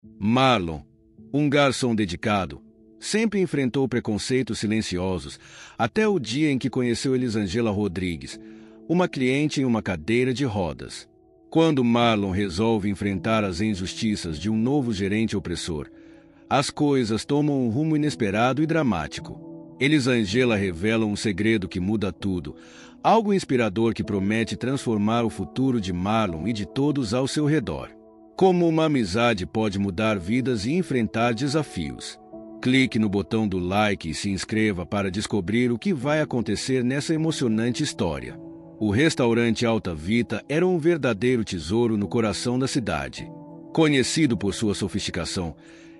Marlon, um garçom dedicado, sempre enfrentou preconceitos silenciosos até o dia em que conheceu Elisângela Rodrigues, uma cliente em uma cadeira de rodas. Quando Marlon resolve enfrentar as injustiças de um novo gerente opressor, as coisas tomam um rumo inesperado e dramático. Elisângela revela um segredo que muda tudo, algo inspirador que promete transformar o futuro de Marlon e de todos ao seu redor. Como uma amizade pode mudar vidas e enfrentar desafios. Clique no botão do like e se inscreva para descobrir o que vai acontecer nessa emocionante história. O restaurante Alta Vita era um verdadeiro tesouro no coração da cidade. Conhecido por sua sofisticação,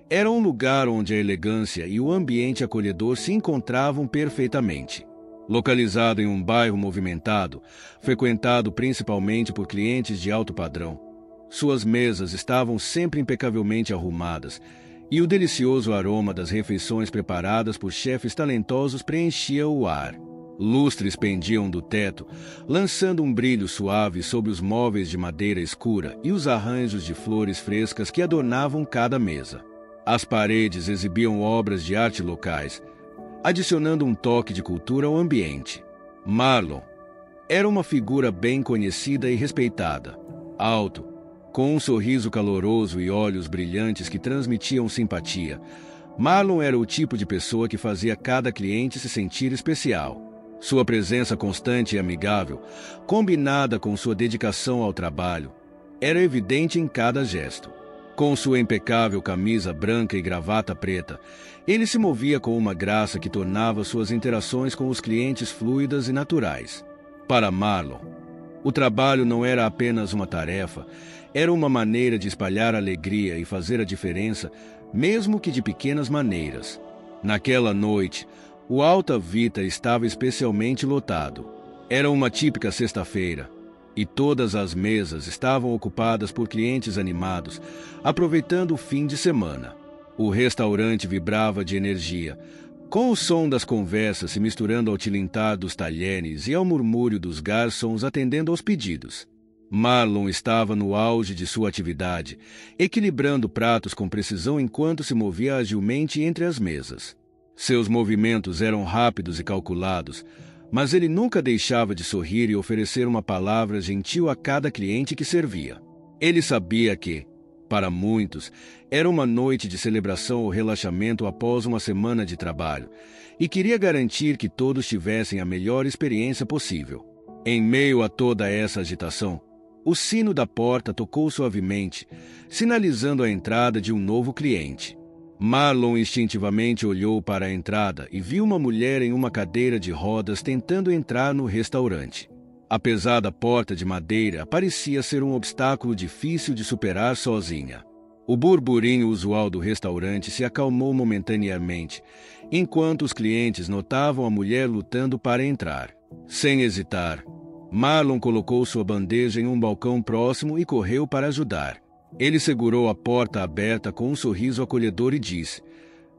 era um lugar onde a elegância e o ambiente acolhedor se encontravam perfeitamente. Localizado em um bairro movimentado, frequentado principalmente por clientes de alto padrão, suas mesas estavam sempre impecavelmente arrumadas e o delicioso aroma das refeições preparadas por chefes talentosos preenchia o ar. Lustres pendiam do teto, lançando um brilho suave sobre os móveis de madeira escura e os arranjos de flores frescas que adornavam cada mesa. As paredes exibiam obras de arte locais, adicionando um toque de cultura ao ambiente. Marlon era uma figura bem conhecida e respeitada. Alto, com um sorriso caloroso e olhos brilhantes que transmitiam simpatia, Marlon era o tipo de pessoa que fazia cada cliente se sentir especial. Sua presença constante e amigável, combinada com sua dedicação ao trabalho, era evidente em cada gesto. Com sua impecável camisa branca e gravata preta, ele se movia com uma graça que tornava suas interações com os clientes fluidas e naturais. Para Marlon, o trabalho não era apenas uma tarefa, era uma maneira de espalhar alegria e fazer a diferença, mesmo que de pequenas maneiras. Naquela noite, o Alta Vita estava especialmente lotado. Era uma típica sexta-feira, e todas as mesas estavam ocupadas por clientes animados, aproveitando o fim de semana. O restaurante vibrava de energia, com o som das conversas se misturando ao tilintar dos talheres e ao murmúrio dos garçons atendendo aos pedidos. Marlon estava no auge de sua atividade, equilibrando pratos com precisão enquanto se movia agilmente entre as mesas. Seus movimentos eram rápidos e calculados, mas ele nunca deixava de sorrir e oferecer uma palavra gentil a cada cliente que servia. Ele sabia que, para muitos, era uma noite de celebração ou relaxamento após uma semana de trabalho, e queria garantir que todos tivessem a melhor experiência possível. Em meio a toda essa agitação, o sino da porta tocou suavemente, sinalizando a entrada de um novo cliente. Marlon instintivamente olhou para a entrada e viu uma mulher em uma cadeira de rodas tentando entrar no restaurante. A pesada porta de madeira parecia ser um obstáculo difícil de superar sozinha. O burburinho usual do restaurante se acalmou momentaneamente, enquanto os clientes notavam a mulher lutando para entrar. Sem hesitar, Marlon colocou sua bandeja em um balcão próximo e correu para ajudar. Ele segurou a porta aberta com um sorriso acolhedor e disse: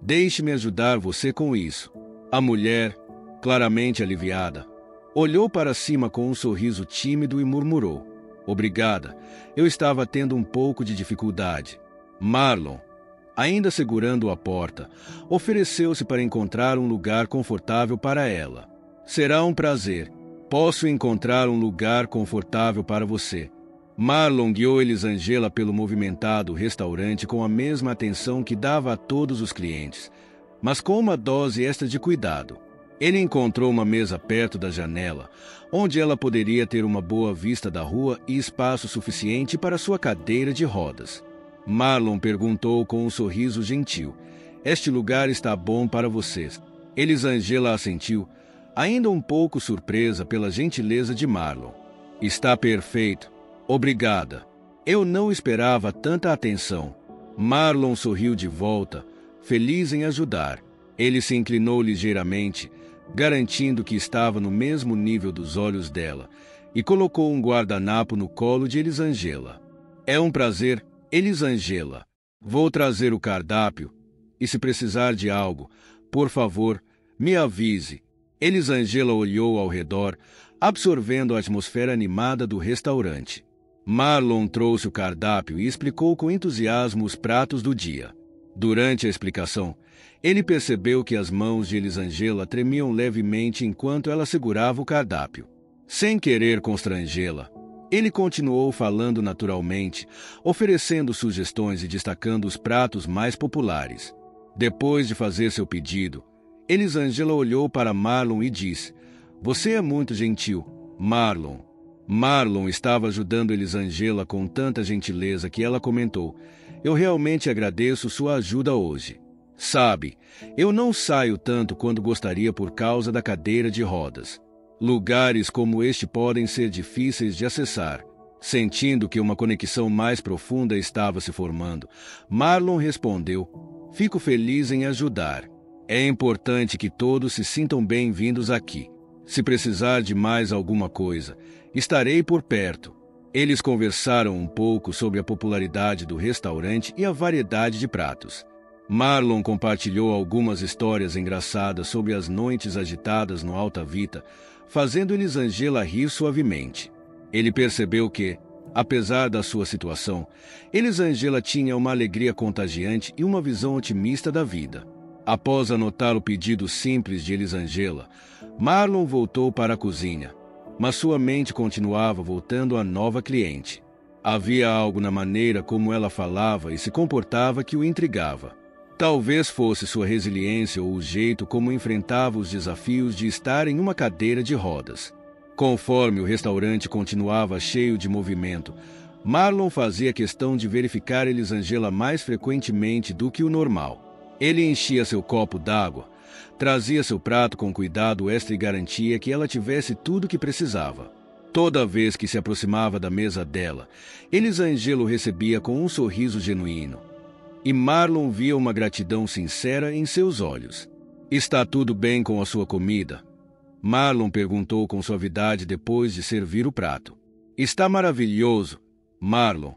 "Deixe-me ajudar você com isso." A mulher, claramente aliviada, olhou para cima com um sorriso tímido e murmurou: "Obrigada, eu estava tendo um pouco de dificuldade." Marlon, ainda segurando a porta, ofereceu-se para encontrar um lugar confortável para ela. "Será um prazer. Posso encontrar um lugar confortável para você." Marlon guiou Elisângela pelo movimentado restaurante com a mesma atenção que dava a todos os clientes, mas com uma dose extra de cuidado. Ele encontrou uma mesa perto da janela, onde ela poderia ter uma boa vista da rua e espaço suficiente para sua cadeira de rodas. Marlon perguntou com um sorriso gentil: "Este lugar está bom para vocês?" Elisângela assentiu, ainda um pouco surpresa pela gentileza de Marlon. "Está perfeito. Obrigada. Eu não esperava tanta atenção." Marlon sorriu de volta, feliz em ajudar. Ele se inclinou ligeiramente, garantindo que estava no mesmo nível dos olhos dela, e colocou um guardanapo no colo de Elisângela. "É um prazer, Elisângela. Vou trazer o cardápio, e se precisar de algo, por favor, me avise." Elisângela olhou ao redor, absorvendo a atmosfera animada do restaurante. Marlon trouxe o cardápio e explicou com entusiasmo os pratos do dia. Durante a explicação, ele percebeu que as mãos de Elisângela tremiam levemente enquanto ela segurava o cardápio. Sem querer constrangê-la, ele continuou falando naturalmente, oferecendo sugestões e destacando os pratos mais populares. Depois de fazer seu pedido, Elisângela olhou para Marlon e disse: "Você é muito gentil, Marlon." Marlon estava ajudando Elisângela com tanta gentileza que ela comentou: "Eu realmente agradeço sua ajuda hoje. Sabe, eu não saio tanto quanto gostaria por causa da cadeira de rodas. Lugares como este podem ser difíceis de acessar." Sentindo que uma conexão mais profunda estava se formando, Marlon respondeu: "Fico feliz em ajudar. É importante que todos se sintam bem-vindos aqui. Se precisar de mais alguma coisa, estarei por perto." Eles conversaram um pouco sobre a popularidade do restaurante e a variedade de pratos. Marlon compartilhou algumas histórias engraçadas sobre as noites agitadas no Alta Vita, fazendo Elisângela rir suavemente. Ele percebeu que, apesar da sua situação, Elisângela tinha uma alegria contagiante e uma visão otimista da vida. Após anotar o pedido simples de Elisângela, Marlon voltou para a cozinha, mas sua mente continuava voltando à nova cliente. Havia algo na maneira como ela falava e se comportava que o intrigava. Talvez fosse sua resiliência ou o jeito como enfrentava os desafios de estar em uma cadeira de rodas. Conforme o restaurante continuava cheio de movimento, Marlon fazia questão de verificar Elisângela mais frequentemente do que o normal. Ele enchia seu copo d'água, trazia seu prato com cuidado extra e garantia que ela tivesse tudo o que precisava. Toda vez que se aproximava da mesa dela, Elisângela o recebia com um sorriso genuíno. E Marlon via uma gratidão sincera em seus olhos. "Está tudo bem com a sua comida?" Marlon perguntou com suavidade depois de servir o prato. "Está maravilhoso, Marlon.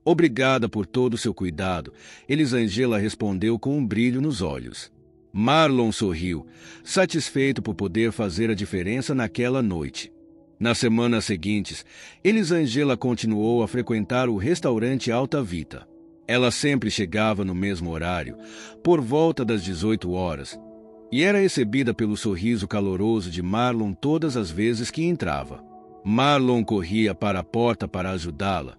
Obrigada por todo o seu cuidado", Elisângela respondeu com um brilho nos olhos. Marlon sorriu, satisfeito por poder fazer a diferença naquela noite. Nas semanas seguintes, Elisângela continuou a frequentar o restaurante Alta Vita. Ela sempre chegava no mesmo horário, por volta das 18 horas, e era recebida pelo sorriso caloroso de Marlon todas as vezes que entrava. Marlon corria para a porta para ajudá-la,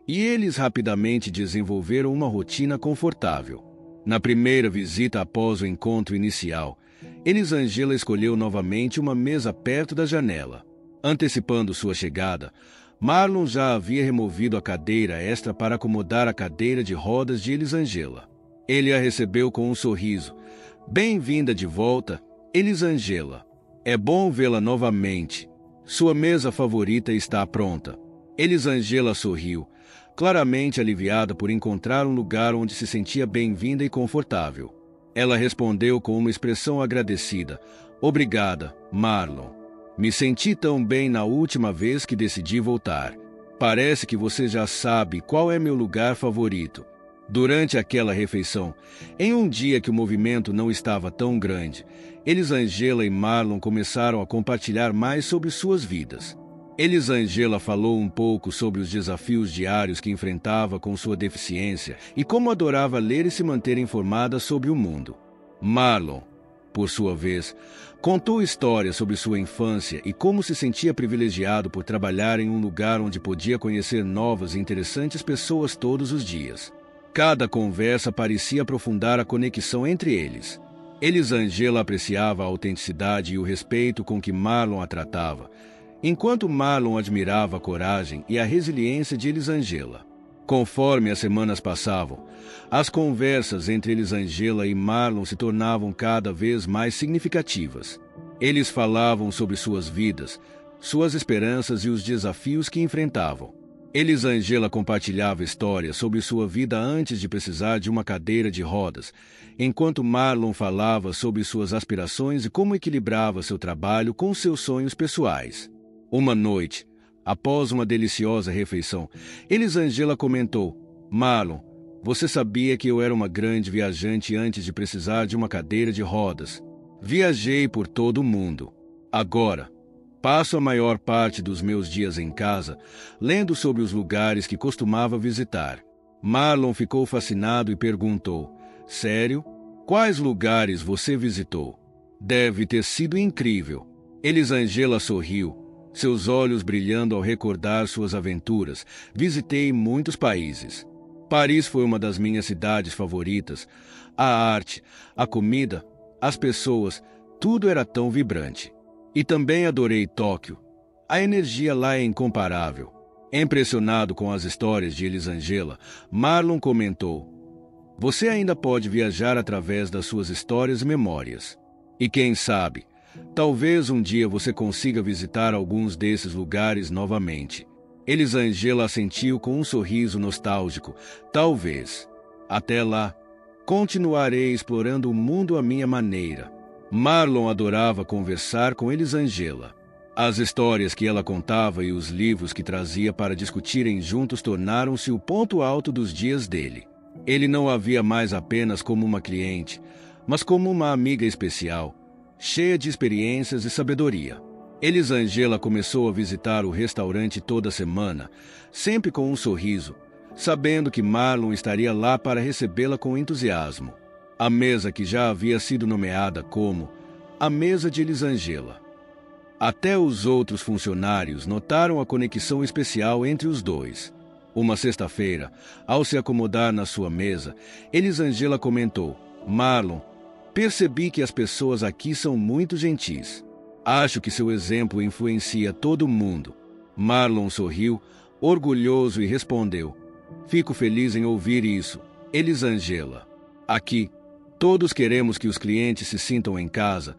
e eles rapidamente desenvolveram uma rotina confortável. Na primeira visita após o encontro inicial, Elisângela escolheu novamente uma mesa perto da janela. Antecipando sua chegada, Marlon já havia removido a cadeira extra para acomodar a cadeira de rodas de Elisângela. Ele a recebeu com um sorriso. "Bem-vinda de volta, Elisângela. É bom vê-la novamente. Sua mesa favorita está pronta." Elisângela sorriu, claramente aliviada por encontrar um lugar onde se sentia bem-vinda e confortável. Ela respondeu com uma expressão agradecida: "Obrigada, Marlon. Me senti tão bem na última vez que decidi voltar. Parece que você já sabe qual é meu lugar favorito." Durante aquela refeição, em um dia que o movimento não estava tão grande, Elisângela e Marlon começaram a compartilhar mais sobre suas vidas. Elisângela falou um pouco sobre os desafios diários que enfrentava com sua deficiência e como adorava ler e se manter informada sobre o mundo. Marlon, por sua vez, contou histórias sobre sua infância e como se sentia privilegiado por trabalhar em um lugar onde podia conhecer novas e interessantes pessoas todos os dias. Cada conversa parecia aprofundar a conexão entre eles. Elisângela apreciava a autenticidade e o respeito com que Marlon a tratava, enquanto Marlon admirava a coragem e a resiliência de Elisângela. Conforme as semanas passavam, as conversas entre Elisângela e Marlon se tornavam cada vez mais significativas. Eles falavam sobre suas vidas, suas esperanças e os desafios que enfrentavam. Elisângela compartilhava histórias sobre sua vida antes de precisar de uma cadeira de rodas, enquanto Marlon falava sobre suas aspirações e como equilibrava seu trabalho com seus sonhos pessoais. Uma noite, após uma deliciosa refeição, Elisângela comentou: "Marlon, você sabia que eu era uma grande viajante antes de precisar de uma cadeira de rodas? Viajei por todo o mundo. Agora, Passo a maior parte dos meus dias em casa, lendo sobre os lugares que costumava visitar. Marlon ficou fascinado e perguntou: Sério? Quais lugares você visitou? Deve ter sido incrível. Elisângela sorriu, seus olhos brilhando ao recordar suas aventuras. Visitei muitos países. Paris foi uma das minhas cidades favoritas. A arte, a comida, as pessoas, tudo era tão vibrante. E também adorei Tóquio. A energia lá é incomparável. Impressionado com as histórias de Elisângela, Marlon comentou: Você ainda pode viajar através das suas histórias e memórias. E quem sabe, talvez um dia você consiga visitar alguns desses lugares novamente. Elisângela assentiu com um sorriso nostálgico. Talvez. Até lá, continuarei explorando o mundo à minha maneira. Marlon adorava conversar com Elisângela. As histórias que ela contava e os livros que trazia para discutirem juntos tornaram-se o ponto alto dos dias dele. Ele não a via mais apenas como uma cliente, mas como uma amiga especial, cheia de experiências e sabedoria. Elisângela começou a visitar o restaurante toda semana, sempre com um sorriso, sabendo que Marlon estaria lá para recebê-la com entusiasmo. A mesa que já havia sido nomeada como a mesa de Elisângela. Até os outros funcionários notaram a conexão especial entre os dois. Uma sexta-feira, ao se acomodar na sua mesa, Elisângela comentou: Marlon, percebi que as pessoas aqui são muito gentis. Acho que seu exemplo influencia todo mundo. Marlon sorriu, orgulhoso, e respondeu: Fico feliz em ouvir isso, Elisângela. Aqui, todos queremos que os clientes se sintam em casa,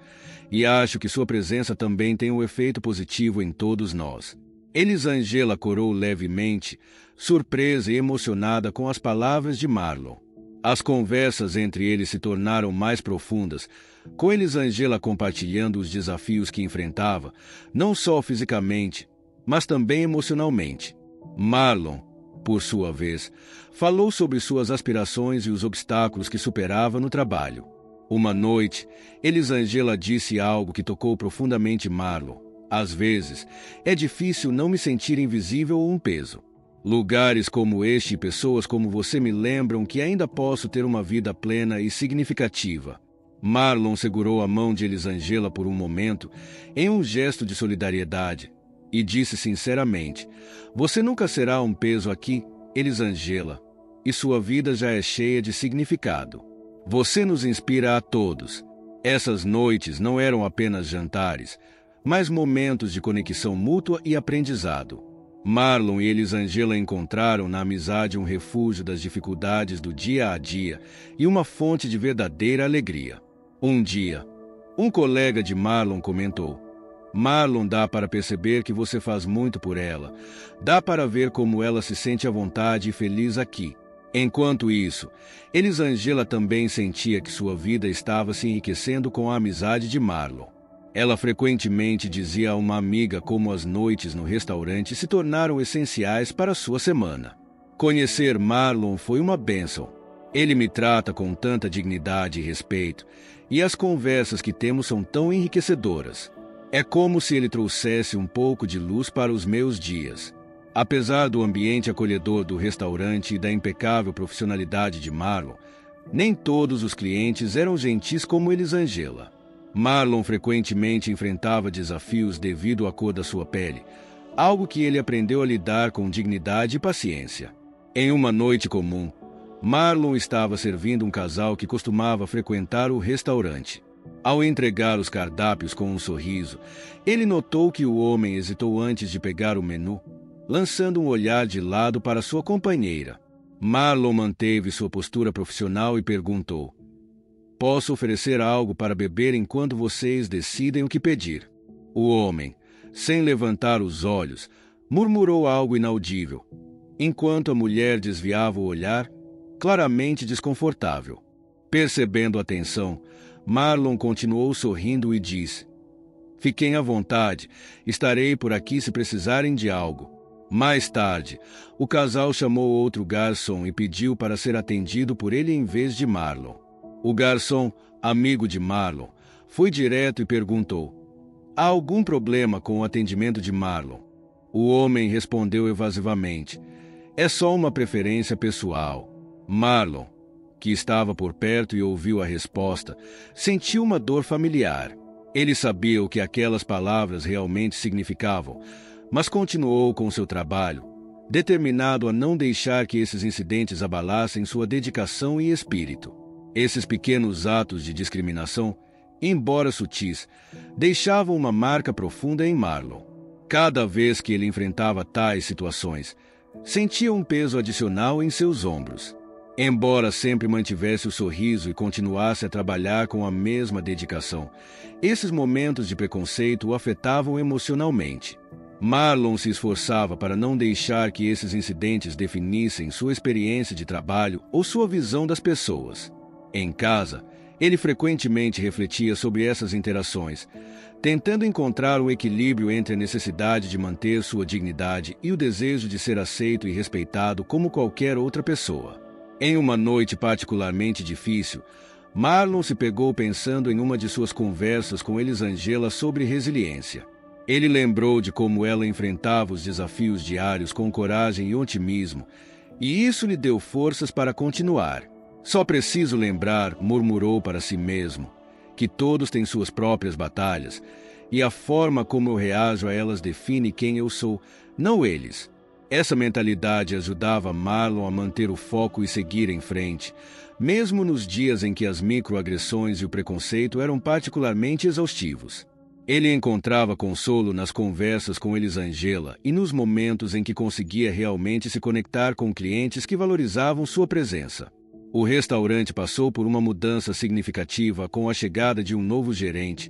e acho que sua presença também tem um efeito positivo em todos nós. Elisângela corou levemente, surpresa e emocionada com as palavras de Marlon. As conversas entre eles se tornaram mais profundas, com Elisângela compartilhando os desafios que enfrentava, não só fisicamente, mas também emocionalmente. Marlon, por sua vez, falou sobre suas aspirações e os obstáculos que superava no trabalho. Uma noite, Elisângela disse algo que tocou profundamente Marlon. Às vezes, é difícil não me sentir invisível ou um peso. Lugares como este e pessoas como você me lembram que ainda posso ter uma vida plena e significativa. Marlon segurou a mão de Elisângela por um momento, em um gesto de solidariedade, e disse sinceramente: Você nunca será um peso aqui, Elisângela, e sua vida já é cheia de significado. Você nos inspira a todos. Essas noites não eram apenas jantares, mas momentos de conexão mútua e aprendizado. Marlon e Elisângela encontraram na amizade um refúgio das dificuldades do dia a dia e uma fonte de verdadeira alegria. Um dia, um colega de Marlon comentou: Marlon, dá para perceber que você faz muito por ela. Dá para ver como ela se sente à vontade e feliz aqui. Enquanto isso, Elisângela também sentia que sua vida estava se enriquecendo com a amizade de Marlon. Ela frequentemente dizia a uma amiga como as noites no restaurante se tornaram essenciais para sua semana. Conhecer Marlon foi uma bênção. Ele me trata com tanta dignidade e respeito, e as conversas que temos são tão enriquecedoras. É como se ele trouxesse um pouco de luz para os meus dias. Apesar do ambiente acolhedor do restaurante e da impecável profissionalidade de Marlon, nem todos os clientes eram gentis como Elisângela. Marlon frequentemente enfrentava desafios devido à cor da sua pele, algo que ele aprendeu a lidar com dignidade e paciência. Em uma noite comum, Marlon estava servindo um casal que costumava frequentar o restaurante. Ao entregar os cardápios com um sorriso, ele notou que o homem hesitou antes de pegar o menu, lançando um olhar de lado para sua companheira. Marlon manteve sua postura profissional e perguntou: Posso oferecer algo para beber enquanto vocês decidem o que pedir? O homem, sem levantar os olhos, murmurou algo inaudível, enquanto a mulher desviava o olhar, claramente desconfortável. Percebendo a tensão, Marlon continuou sorrindo e disse: Fiquem à vontade, estarei por aqui se precisarem de algo. Mais tarde, o casal chamou outro garçom e pediu para ser atendido por ele em vez de Marlon. O garçom, amigo de Marlon, foi direto e perguntou: Há algum problema com o atendimento de Marlon? O homem respondeu evasivamente. É só uma preferência pessoal. Marlon, que estava por perto e ouviu a resposta, sentiu uma dor familiar. Ele sabia o que aquelas palavras realmente significavam, mas continuou com seu trabalho, determinado a não deixar que esses incidentes abalassem sua dedicação e espírito. Esses pequenos atos de discriminação, embora sutis, deixavam uma marca profunda em Marlon. Cada vez que ele enfrentava tais situações, sentia um peso adicional em seus ombros. Embora sempre mantivesse o sorriso e continuasse a trabalhar com a mesma dedicação, esses momentos de preconceito o afetavam emocionalmente. Marlon se esforçava para não deixar que esses incidentes definissem sua experiência de trabalho ou sua visão das pessoas. Em casa, ele frequentemente refletia sobre essas interações, tentando encontrar um equilíbrio entre a necessidade de manter sua dignidade e o desejo de ser aceito e respeitado como qualquer outra pessoa. Em uma noite particularmente difícil, Marlon se pegou pensando em uma de suas conversas com Elisângela sobre resiliência. Ele lembrou de como ela enfrentava os desafios diários com coragem e otimismo, e isso lhe deu forças para continuar. Só preciso lembrar, murmurou para si mesmo, que todos têm suas próprias batalhas, e a forma como eu reajo a elas define quem eu sou, não eles. Essa mentalidade ajudava Marlon a manter o foco e seguir em frente, mesmo nos dias em que as microagressões e o preconceito eram particularmente exaustivos. Ele encontrava consolo nas conversas com Elisângela e nos momentos em que conseguia realmente se conectar com clientes que valorizavam sua presença. O restaurante passou por uma mudança significativa com a chegada de um novo gerente.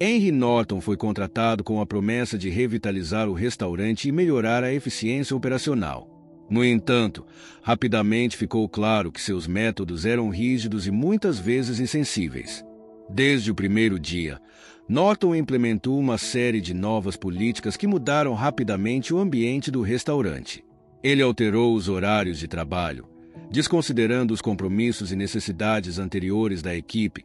Henry Norton foi contratado com a promessa de revitalizar o restaurante e melhorar a eficiência operacional. No entanto, rapidamente ficou claro que seus métodos eram rígidos e muitas vezes insensíveis. Desde o primeiro dia, Norton implementou uma série de novas políticas que mudaram rapidamente o ambiente do restaurante. Ele alterou os horários de trabalho, desconsiderando os compromissos e necessidades anteriores da equipe,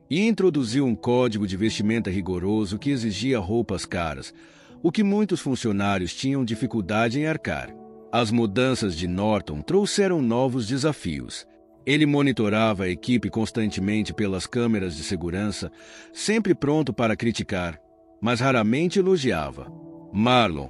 e introduziu um código de vestimenta rigoroso que exigia roupas caras, o que muitos funcionários tinham dificuldade em arcar. As mudanças de Norton trouxeram novos desafios. Ele monitorava a equipe constantemente pelas câmeras de segurança, sempre pronto para criticar, mas raramente elogiava. Marlon,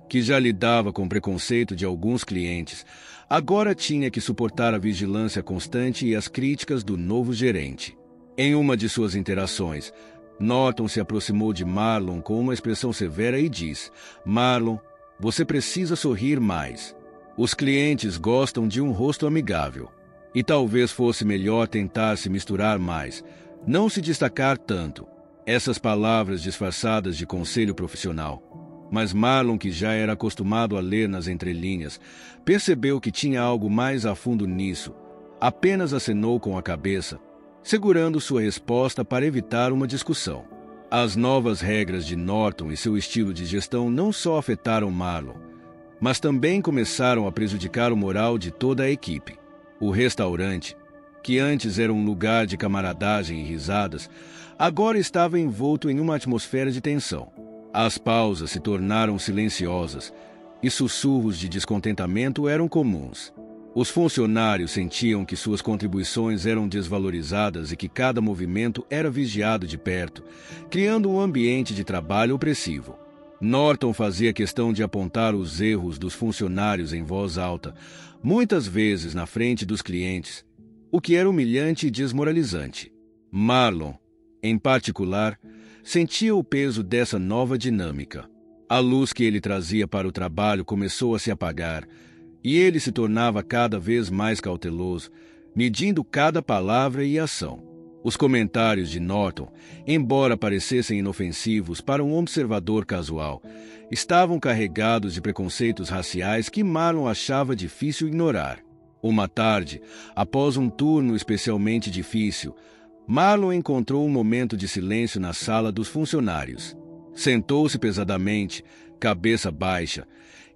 que já lidava com preconceito de alguns clientes, agora tinha que suportar a vigilância constante e as críticas do novo gerente. Em uma de suas interações, Norton se aproximou de Marlon com uma expressão severa e disse: Marlon, você precisa sorrir mais. Os clientes gostam de um rosto amigável. E talvez fosse melhor tentar se misturar mais, não se destacar tanto. Essas palavras disfarçadas de conselho profissional. Mas Marlon, que já era acostumado a ler nas entrelinhas, percebeu que tinha algo mais a fundo nisso. Apenas acenou com a cabeça, segurando sua resposta para evitar uma discussão. As novas regras de Norton e seu estilo de gestão não só afetaram Marlon, mas também começaram a prejudicar o moral de toda a equipe. O restaurante, que antes era um lugar de camaradagem e risadas, agora estava envolto em uma atmosfera de tensão. As pausas se tornaram silenciosas e sussurros de descontentamento eram comuns. Os funcionários sentiam que suas contribuições eram desvalorizadas e que cada movimento era vigiado de perto, criando um ambiente de trabalho opressivo. Norton fazia questão de apontar os erros dos funcionários em voz alta, muitas vezes na frente dos clientes, o que era humilhante e desmoralizante. Marlon, em particular, sentia o peso dessa nova dinâmica. A luz que ele trazia para o trabalho começou a se apagar, e ele se tornava cada vez mais cauteloso, medindo cada palavra e ação. Os comentários de Norton, embora parecessem inofensivos para um observador casual, estavam carregados de preconceitos raciais que Marlon achava difícil ignorar. Uma tarde, após um turno especialmente difícil, Marlon encontrou um momento de silêncio na sala dos funcionários. Sentou-se pesadamente, cabeça baixa,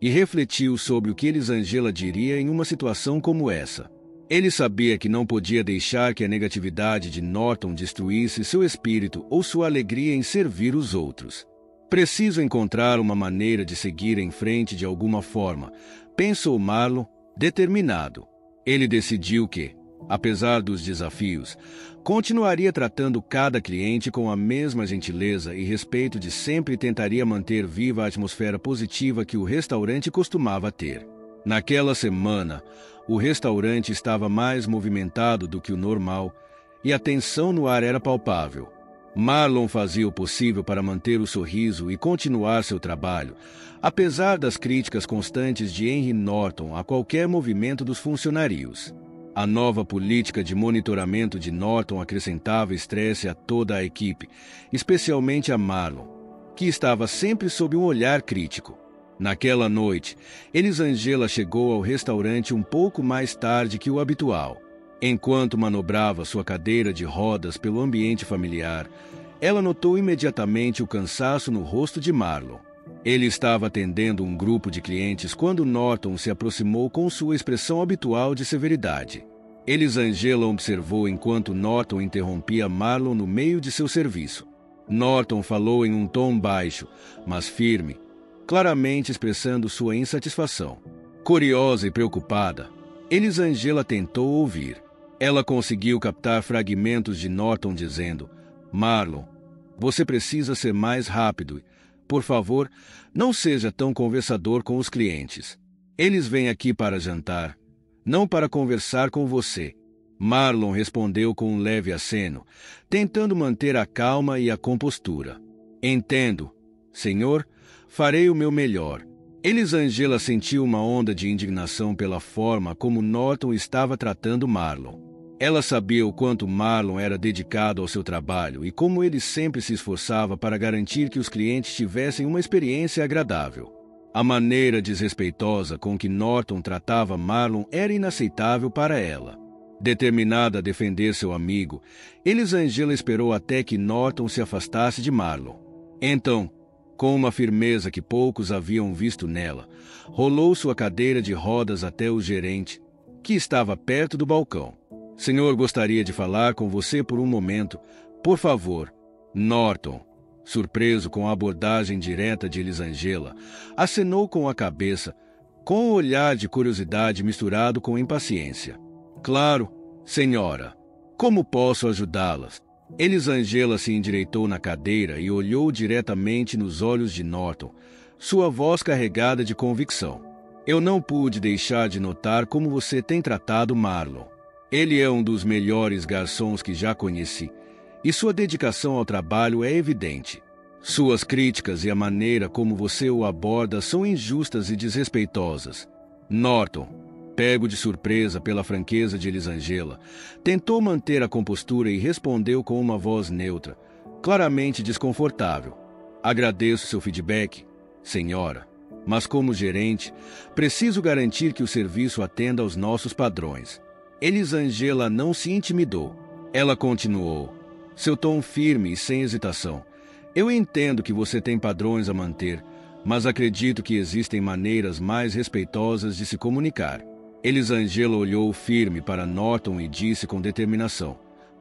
e refletiu sobre o que Elisângela diria em uma situação como essa. Ele sabia que não podia deixar que a negatividade de Norton destruísse seu espírito ou sua alegria em servir os outros. Preciso encontrar uma maneira de seguir em frente de alguma forma, pensou Marlon, determinado. Ele decidiu que, apesar dos desafios, continuaria tratando cada cliente com a mesma gentileza e respeito de sempre e tentaria manter viva a atmosfera positiva que o restaurante costumava ter. Naquela semana, o restaurante estava mais movimentado do que o normal e a tensão no ar era palpável. Marlon fazia o possível para manter o sorriso e continuar seu trabalho, apesar das críticas constantes de Henry Norton a qualquer movimento dos funcionários. A nova política de monitoramento de Norton acrescentava estresse a toda a equipe, especialmente a Marlon, que estava sempre sob um olhar crítico. Naquela noite, Elisângela chegou ao restaurante um pouco mais tarde que o habitual. Enquanto manobrava sua cadeira de rodas pelo ambiente familiar, ela notou imediatamente o cansaço no rosto de Marlon. Ele estava atendendo um grupo de clientes quando Norton se aproximou com sua expressão habitual de severidade. Elisângela observou enquanto Norton interrompia Marlon no meio de seu serviço. Norton falou em um tom baixo, mas firme, claramente expressando sua insatisfação. Curiosa e preocupada, Elisângela tentou ouvir. Ela conseguiu captar fragmentos de Norton dizendo: Marlon, você precisa ser mais rápido. Por favor, não seja tão conversador com os clientes. Eles vêm aqui para jantar, não para conversar com você. Marlon respondeu com um leve aceno, tentando manter a calma e a compostura. Entendo, senhor, farei o meu melhor. Elisângela sentiu uma onda de indignação pela forma como Norton estava tratando Marlon. Ela sabia o quanto Marlon era dedicado ao seu trabalho e como ele sempre se esforçava para garantir que os clientes tivessem uma experiência agradável. A maneira desrespeitosa com que Norton tratava Marlon era inaceitável para ela. Determinada a defender seu amigo, Elisângela esperou até que Norton se afastasse de Marlon. Então, com uma firmeza que poucos haviam visto nela, rolou sua cadeira de rodas até o gerente, que estava perto do balcão. Senhor, gostaria de falar com você por um momento. Por favor. Norton, surpreso com a abordagem direta de Elisângela, acenou com a cabeça, com um olhar de curiosidade misturado com impaciência. Claro, senhora. Como posso ajudá-las? Elisângela se endireitou na cadeira e olhou diretamente nos olhos de Norton, sua voz carregada de convicção. Eu não pude deixar de notar como você tem tratado Marlon. Ele é um dos melhores garçons que já conheci, e sua dedicação ao trabalho é evidente. Suas críticas e a maneira como você o aborda são injustas e desrespeitosas. Norton, pego de surpresa pela franqueza de Elisângela, tentou manter a compostura e respondeu com uma voz neutra, claramente desconfortável. Agradeço seu feedback, senhora, mas como gerente, preciso garantir que o serviço atenda aos nossos padrões. Elisângela não se intimidou. Ela continuou, seu tom firme e sem hesitação. Eu entendo que você tem padrões a manter, mas acredito que existem maneiras mais respeitosas de se comunicar. Elisângela olhou firme para Norton e disse com determinação: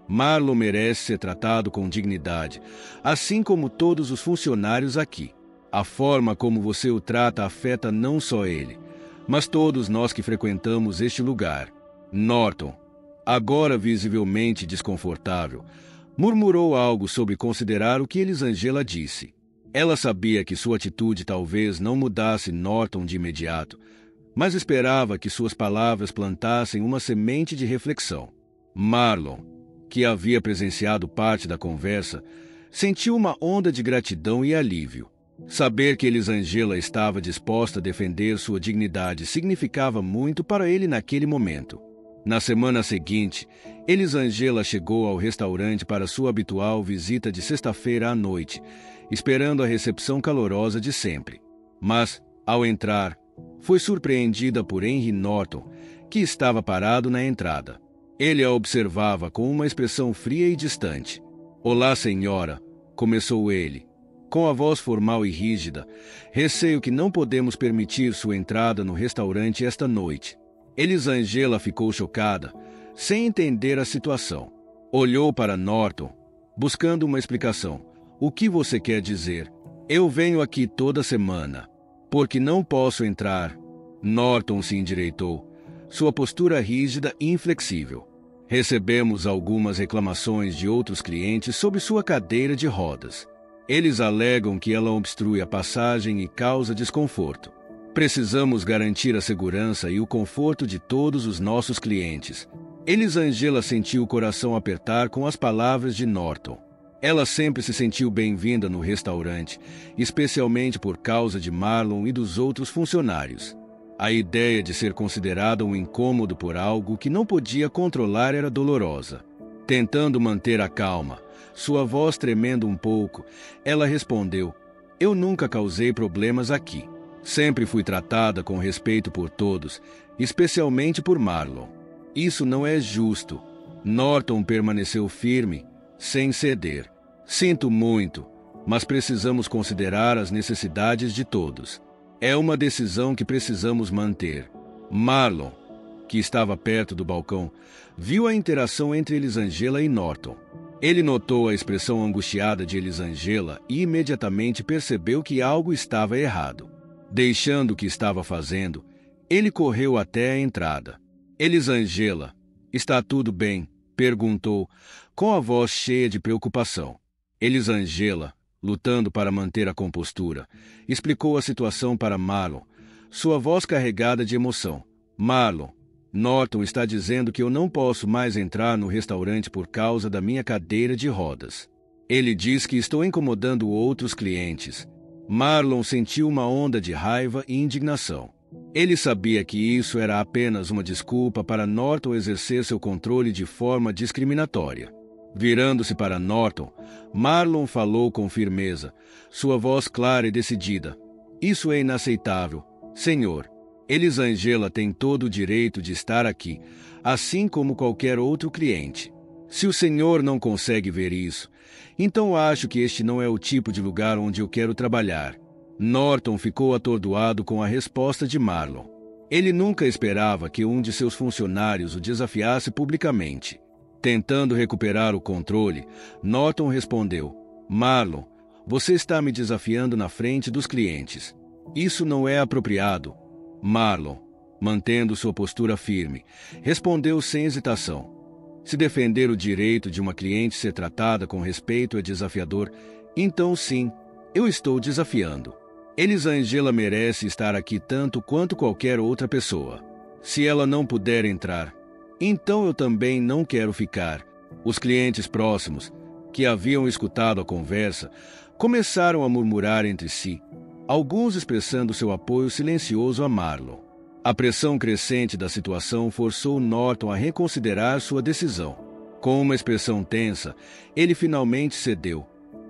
Marlon merece ser tratado com dignidade, assim como todos os funcionários aqui. A forma como você o trata afeta não só ele, mas todos nós que frequentamos este lugar. Norton, agora visivelmente desconfortável, murmurou algo sobre considerar o que Elisângela disse. Ela sabia que sua atitude talvez não mudasse Norton de imediato, mas esperava que suas palavras plantassem uma semente de reflexão. Marlon, que havia presenciado parte da conversa, sentiu uma onda de gratidão e alívio. Saber que Elisângela estava disposta a defender sua dignidade significava muito para ele naquele momento. Na semana seguinte, Elisângela chegou ao restaurante para sua habitual visita de sexta-feira à noite, esperando a recepção calorosa de sempre. Mas, ao entrar, foi surpreendida por Henry Norton, que estava parado na entrada. Ele a observava com uma expressão fria e distante. Olá, senhora, começou ele, com a voz formal e rígida. Receio que não podemos permitir sua entrada no restaurante esta noite. Elisângela ficou chocada, sem entender a situação. Olhou para Norton, buscando uma explicação. O que você quer dizer? Eu venho aqui toda semana. Porque não posso entrar. Norton se endireitou, sua postura rígida e inflexível. Recebemos algumas reclamações de outros clientes sobre sua cadeira de rodas. Eles alegam que ela obstrui a passagem e causa desconforto. Precisamos garantir a segurança e o conforto de todos os nossos clientes. Elisângela sentiu o coração apertar com as palavras de Norton. Ela sempre se sentiu bem-vinda no restaurante, especialmente por causa de Marlon e dos outros funcionários. A ideia de ser considerada um incômodo por algo que não podia controlar era dolorosa. Tentando manter a calma, sua voz tremendo um pouco, ela respondeu: Eu nunca causei problemas aqui. Sempre fui tratada com respeito por todos, especialmente por Marlon. Isso não é justo. Norton permaneceu firme, sem ceder. Sinto muito, mas precisamos considerar as necessidades de todos. É uma decisão que precisamos manter. Marlon, que estava perto do balcão, viu a interação entre Elisângela e Norton. Ele notou a expressão angustiada de Elisângela e imediatamente percebeu que algo estava errado. Deixando o que estava fazendo, ele correu até a entrada. Elisângela, está tudo bem? Perguntou, com a voz cheia de preocupação. Elisângela, lutando para manter a compostura, explicou a situação para Marlon, sua voz carregada de emoção. Marlon, Norton está dizendo que eu não posso mais entrar no restaurante por causa da minha cadeira de rodas. Ele diz que estou incomodando outros clientes. Marlon sentiu uma onda de raiva e indignação. Ele sabia que isso era apenas uma desculpa para Norton exercer seu controle de forma discriminatória. Virando-se para Norton, Marlon falou com firmeza, sua voz clara e decidida. Isso é inaceitável. Senhor, Elisângela tem todo o direito de estar aqui, assim como qualquer outro cliente. Se o senhor não consegue ver isso, então acho que este não é o tipo de lugar onde eu quero trabalhar. Norton ficou atordoado com a resposta de Marlon. Ele nunca esperava que um de seus funcionários o desafiasse publicamente. Tentando recuperar o controle, Norton respondeu: Marlon, você está me desafiando na frente dos clientes. Isso não é apropriado. Marlon, mantendo sua postura firme, respondeu sem hesitação. Se defender o direito de uma cliente ser tratada com respeito é desafiador, então sim, eu estou desafiando. Elisângela merece estar aqui tanto quanto qualquer outra pessoa. Se ela não puder entrar, então eu também não quero ficar. Os clientes próximos, que haviam escutado a conversa, começaram a murmurar entre si, alguns expressando seu apoio silencioso a Marlon. A pressão crescente da situação forçou Norton a reconsiderar sua decisão. Com uma expressão tensa, ele finalmente cedeu.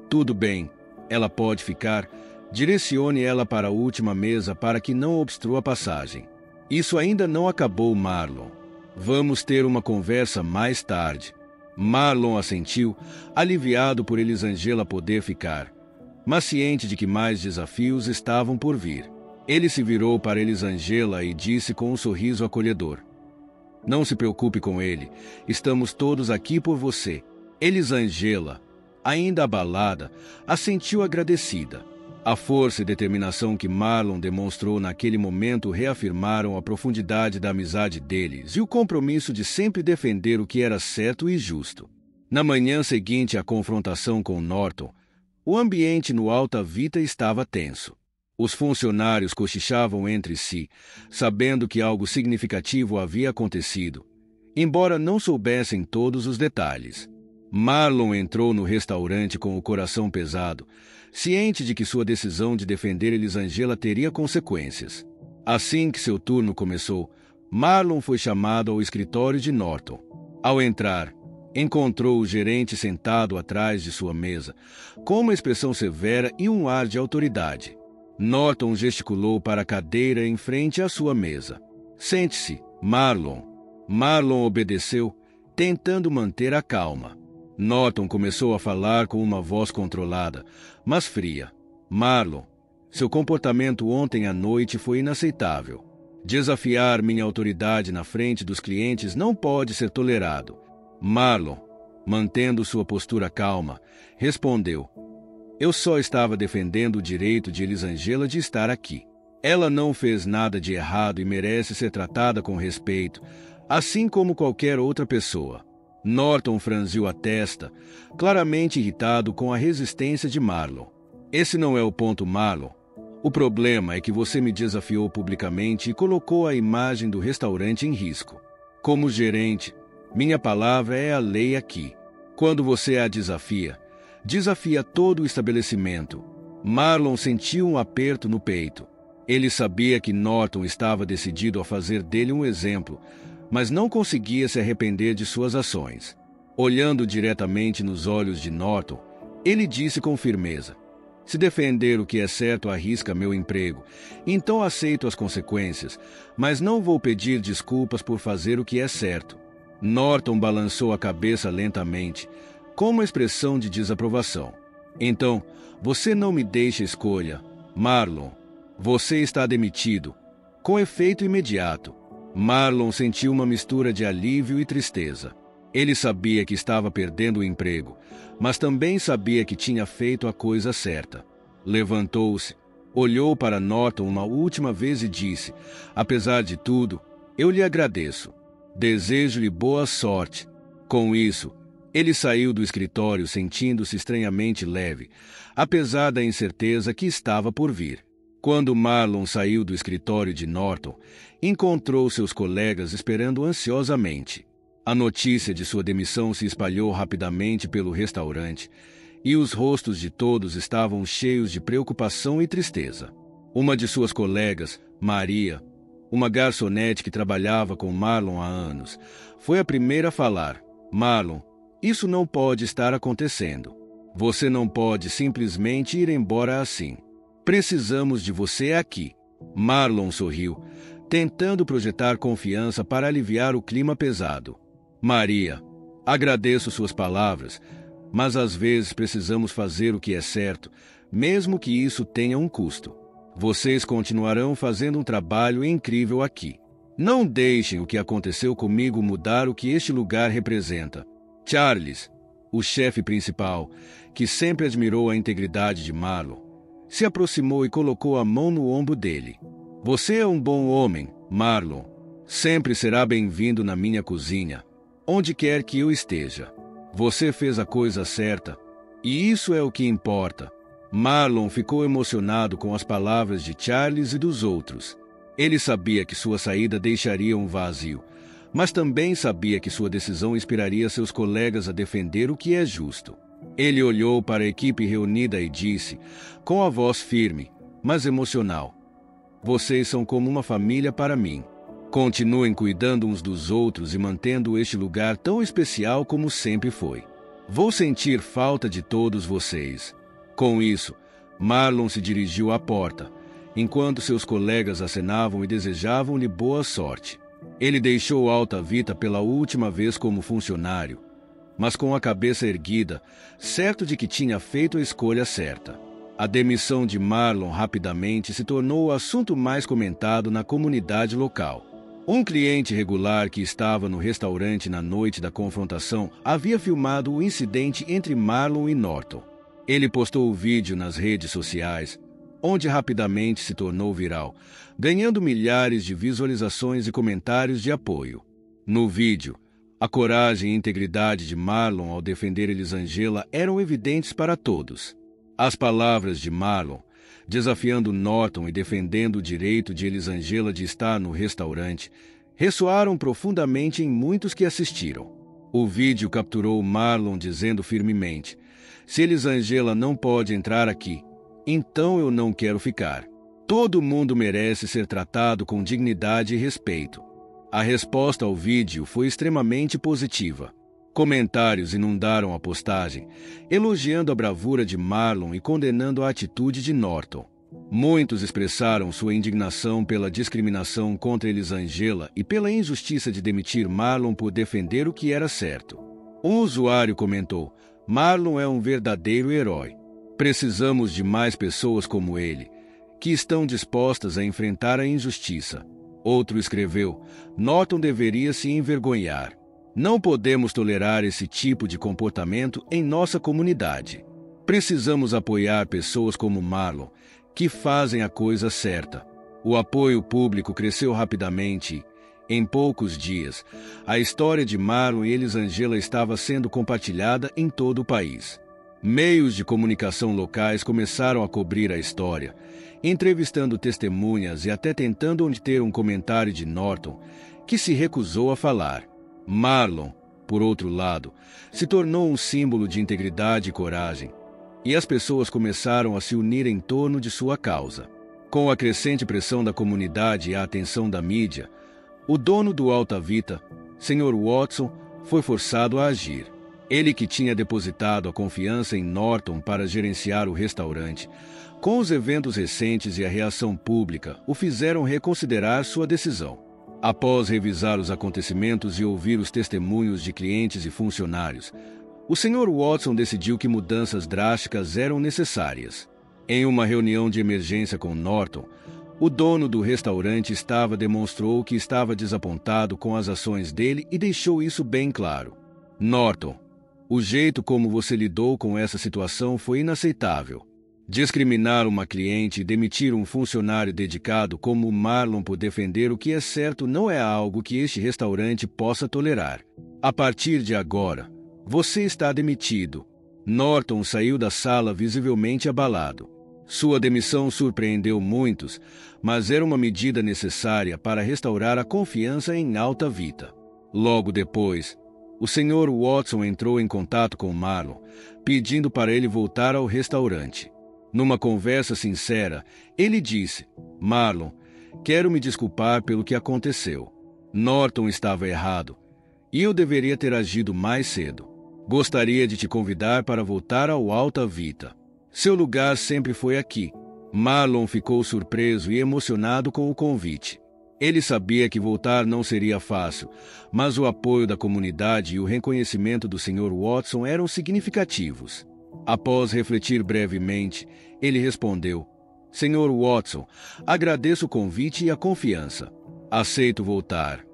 Tudo bem, ela pode ficar. Direcione ela para a última mesa para que não obstrua a passagem. Isso ainda não acabou, Marlon. Vamos ter uma conversa mais tarde. Marlon assentiu, aliviado por Elisângela poder ficar, mas ciente de que mais desafios estavam por vir. Ele se virou para Elisângela e disse com um sorriso acolhedor: Não se preocupe com ele, estamos todos aqui por você. Elisângela, ainda abalada, assentiu agradecida. A força e determinação que Marlon demonstrou naquele momento reafirmaram a profundidade da amizade deles e o compromisso de sempre defender o que era certo e justo. Na manhã seguinte à confrontação com Norton, o ambiente no Alta Vita estava tenso. Os funcionários cochichavam entre si, sabendo que algo significativo havia acontecido, embora não soubessem todos os detalhes. Marlon entrou no restaurante com o coração pesado, ciente de que sua decisão de defender Elisângela teria consequências. Assim que seu turno começou, Marlon foi chamado ao escritório de Norton. Ao entrar, encontrou o gerente sentado atrás de sua mesa, com uma expressão severa e um ar de autoridade. Norton gesticulou para a cadeira em frente à sua mesa. Sente-se, Marlon. Marlon obedeceu, tentando manter a calma. Norton começou a falar com uma voz controlada, mas fria. Marlon, seu comportamento ontem à noite foi inaceitável. Desafiar minha autoridade na frente dos clientes não pode ser tolerado. Marlon, mantendo sua postura calma, respondeu: Eu só estava defendendo o direito de Elisângela de estar aqui. Ela não fez nada de errado e merece ser tratada com respeito, assim como qualquer outra pessoa. Norton franziu a testa, claramente irritado com a resistência de Marlon. Esse não é o ponto, Marlon. O problema é que você me desafiou publicamente e colocou a imagem do restaurante em risco. Como gerente, minha palavra é a lei aqui. Quando você a desafia todo o estabelecimento. Marlon sentiu um aperto no peito. Ele sabia que Norton estava decidido a fazer dele um exemplo, mas não conseguia se arrepender de suas ações. Olhando diretamente nos olhos de Norton, ele disse com firmeza: se defender o que é certo arrisca meu emprego, então aceito as consequências, mas não vou pedir desculpas por fazer o que é certo. Norton balançou a cabeça lentamente, com uma expressão de desaprovação. Então, você não me deixa escolha. Marlon, você está demitido, com efeito imediato. Marlon sentiu uma mistura de alívio e tristeza. Ele sabia que estava perdendo o emprego, mas também sabia que tinha feito a coisa certa. Levantou-se, olhou para Norton uma última vez e disse: apesar de tudo, eu lhe agradeço. Desejo-lhe boa sorte. Com isso, ele saiu do escritório sentindo-se estranhamente leve, apesar da incerteza que estava por vir. Quando Marlon saiu do escritório de Norton, encontrou seus colegas esperando ansiosamente. A notícia de sua demissão se espalhou rapidamente pelo restaurante, e os rostos de todos estavam cheios de preocupação e tristeza. Uma de suas colegas, Maria, uma garçonete que trabalhava com Marlon há anos, foi a primeira a falar: Marlon, isso não pode estar acontecendo. Você não pode simplesmente ir embora assim. Precisamos de você aqui. Marlon sorriu, tentando projetar confiança para aliviar o clima pesado. Maria, agradeço suas palavras, mas às vezes precisamos fazer o que é certo, mesmo que isso tenha um custo. Vocês continuarão fazendo um trabalho incrível aqui. Não deixem o que aconteceu comigo mudar o que este lugar representa. Charles, o chefe principal, que sempre admirou a integridade de Marlon, se aproximou e colocou a mão no ombro dele. Você é um bom homem, Marlon. Sempre será bem-vindo na minha cozinha, onde quer que eu esteja. Você fez a coisa certa, e isso é o que importa. Marlon ficou emocionado com as palavras de Charles e dos outros. Ele sabia que sua saída deixaria um vazio, mas também sabia que sua decisão inspiraria seus colegas a defender o que é justo. Ele olhou para a equipe reunida e disse, com a voz firme, mas emocional: vocês são como uma família para mim. Continuem cuidando uns dos outros e mantendo este lugar tão especial como sempre foi. Vou sentir falta de todos vocês. Com isso, Marlon se dirigiu à porta, enquanto seus colegas acenavam e desejavam-lhe boa sorte. Ele deixou Alta Vita pela última vez como funcionário, mas com a cabeça erguida, certo de que tinha feito a escolha certa. A demissão de Marlon rapidamente se tornou o assunto mais comentado na comunidade local. Um cliente regular que estava no restaurante na noite da confrontação havia filmado o incidente entre Marlon e Norton. Ele postou o vídeo nas redes sociais, onde rapidamente se tornou viral, ganhando milhares de visualizações e comentários de apoio. No vídeo, a coragem e integridade de Marlon ao defender Elisângela eram evidentes para todos. As palavras de Marlon, desafiando Norton e defendendo o direito de Elisângela de estar no restaurante, ressoaram profundamente em muitos que assistiram. O vídeo capturou Marlon dizendo firmemente: se Elisângela não pode entrar aqui, então eu não quero ficar. Todo mundo merece ser tratado com dignidade e respeito. A resposta ao vídeo foi extremamente positiva. Comentários inundaram a postagem, elogiando a bravura de Marlon e condenando a atitude de Norton. Muitos expressaram sua indignação pela discriminação contra Elisângela e pela injustiça de demitir Marlon por defender o que era certo. Um usuário comentou: Marlon é um verdadeiro herói. Precisamos de mais pessoas como ele, que estão dispostas a enfrentar a injustiça. Outro escreveu: Norton deveria se envergonhar. Não podemos tolerar esse tipo de comportamento em nossa comunidade. Precisamos apoiar pessoas como Marlon, que fazem a coisa certa. O apoio público cresceu rapidamente e, em poucos dias, a história de Marlon e Elisângela estava sendo compartilhada em todo o país. Meios de comunicação locais começaram a cobrir a história, entrevistando testemunhas e até tentando obter um comentário de Norton, que se recusou a falar. Marlon, por outro lado, se tornou um símbolo de integridade e coragem, e as pessoas começaram a se unir em torno de sua causa. Com a crescente pressão da comunidade e a atenção da mídia, o dono do Alta Vita, Sr. Watson, foi forçado a agir. Ele, que tinha depositado a confiança em Norton para gerenciar o restaurante, com os eventos recentes e a reação pública, o fizeram reconsiderar sua decisão. Após revisar os acontecimentos e ouvir os testemunhos de clientes e funcionários, o Sr. Watson decidiu que mudanças drásticas eram necessárias. Em uma reunião de emergência com Norton, o dono do restaurante demonstrou que estava desapontado com as ações dele e deixou isso bem claro. Norton, o jeito como você lidou com essa situação foi inaceitável. Discriminar uma cliente e demitir um funcionário dedicado como Marlon por defender o que é certo não é algo que este restaurante possa tolerar. A partir de agora, você está demitido. Norton saiu da sala visivelmente abalado. Sua demissão surpreendeu muitos, mas era uma medida necessária para restaurar a confiança em Alta Vita. Logo depois, o Sr. Watson entrou em contato com Marlon, pedindo para ele voltar ao restaurante. Numa conversa sincera, ele disse: Marlon, quero me desculpar pelo que aconteceu. Norton estava errado, e eu deveria ter agido mais cedo. Gostaria de te convidar para voltar ao Alta Vita. Seu lugar sempre foi aqui. Marlon ficou surpreso e emocionado com o convite. Ele sabia que voltar não seria fácil, mas o apoio da comunidade e o reconhecimento do Sr. Watson eram significativos. Após refletir brevemente, ele respondeu: Sr. Watson, agradeço o convite e a confiança. Aceito voltar,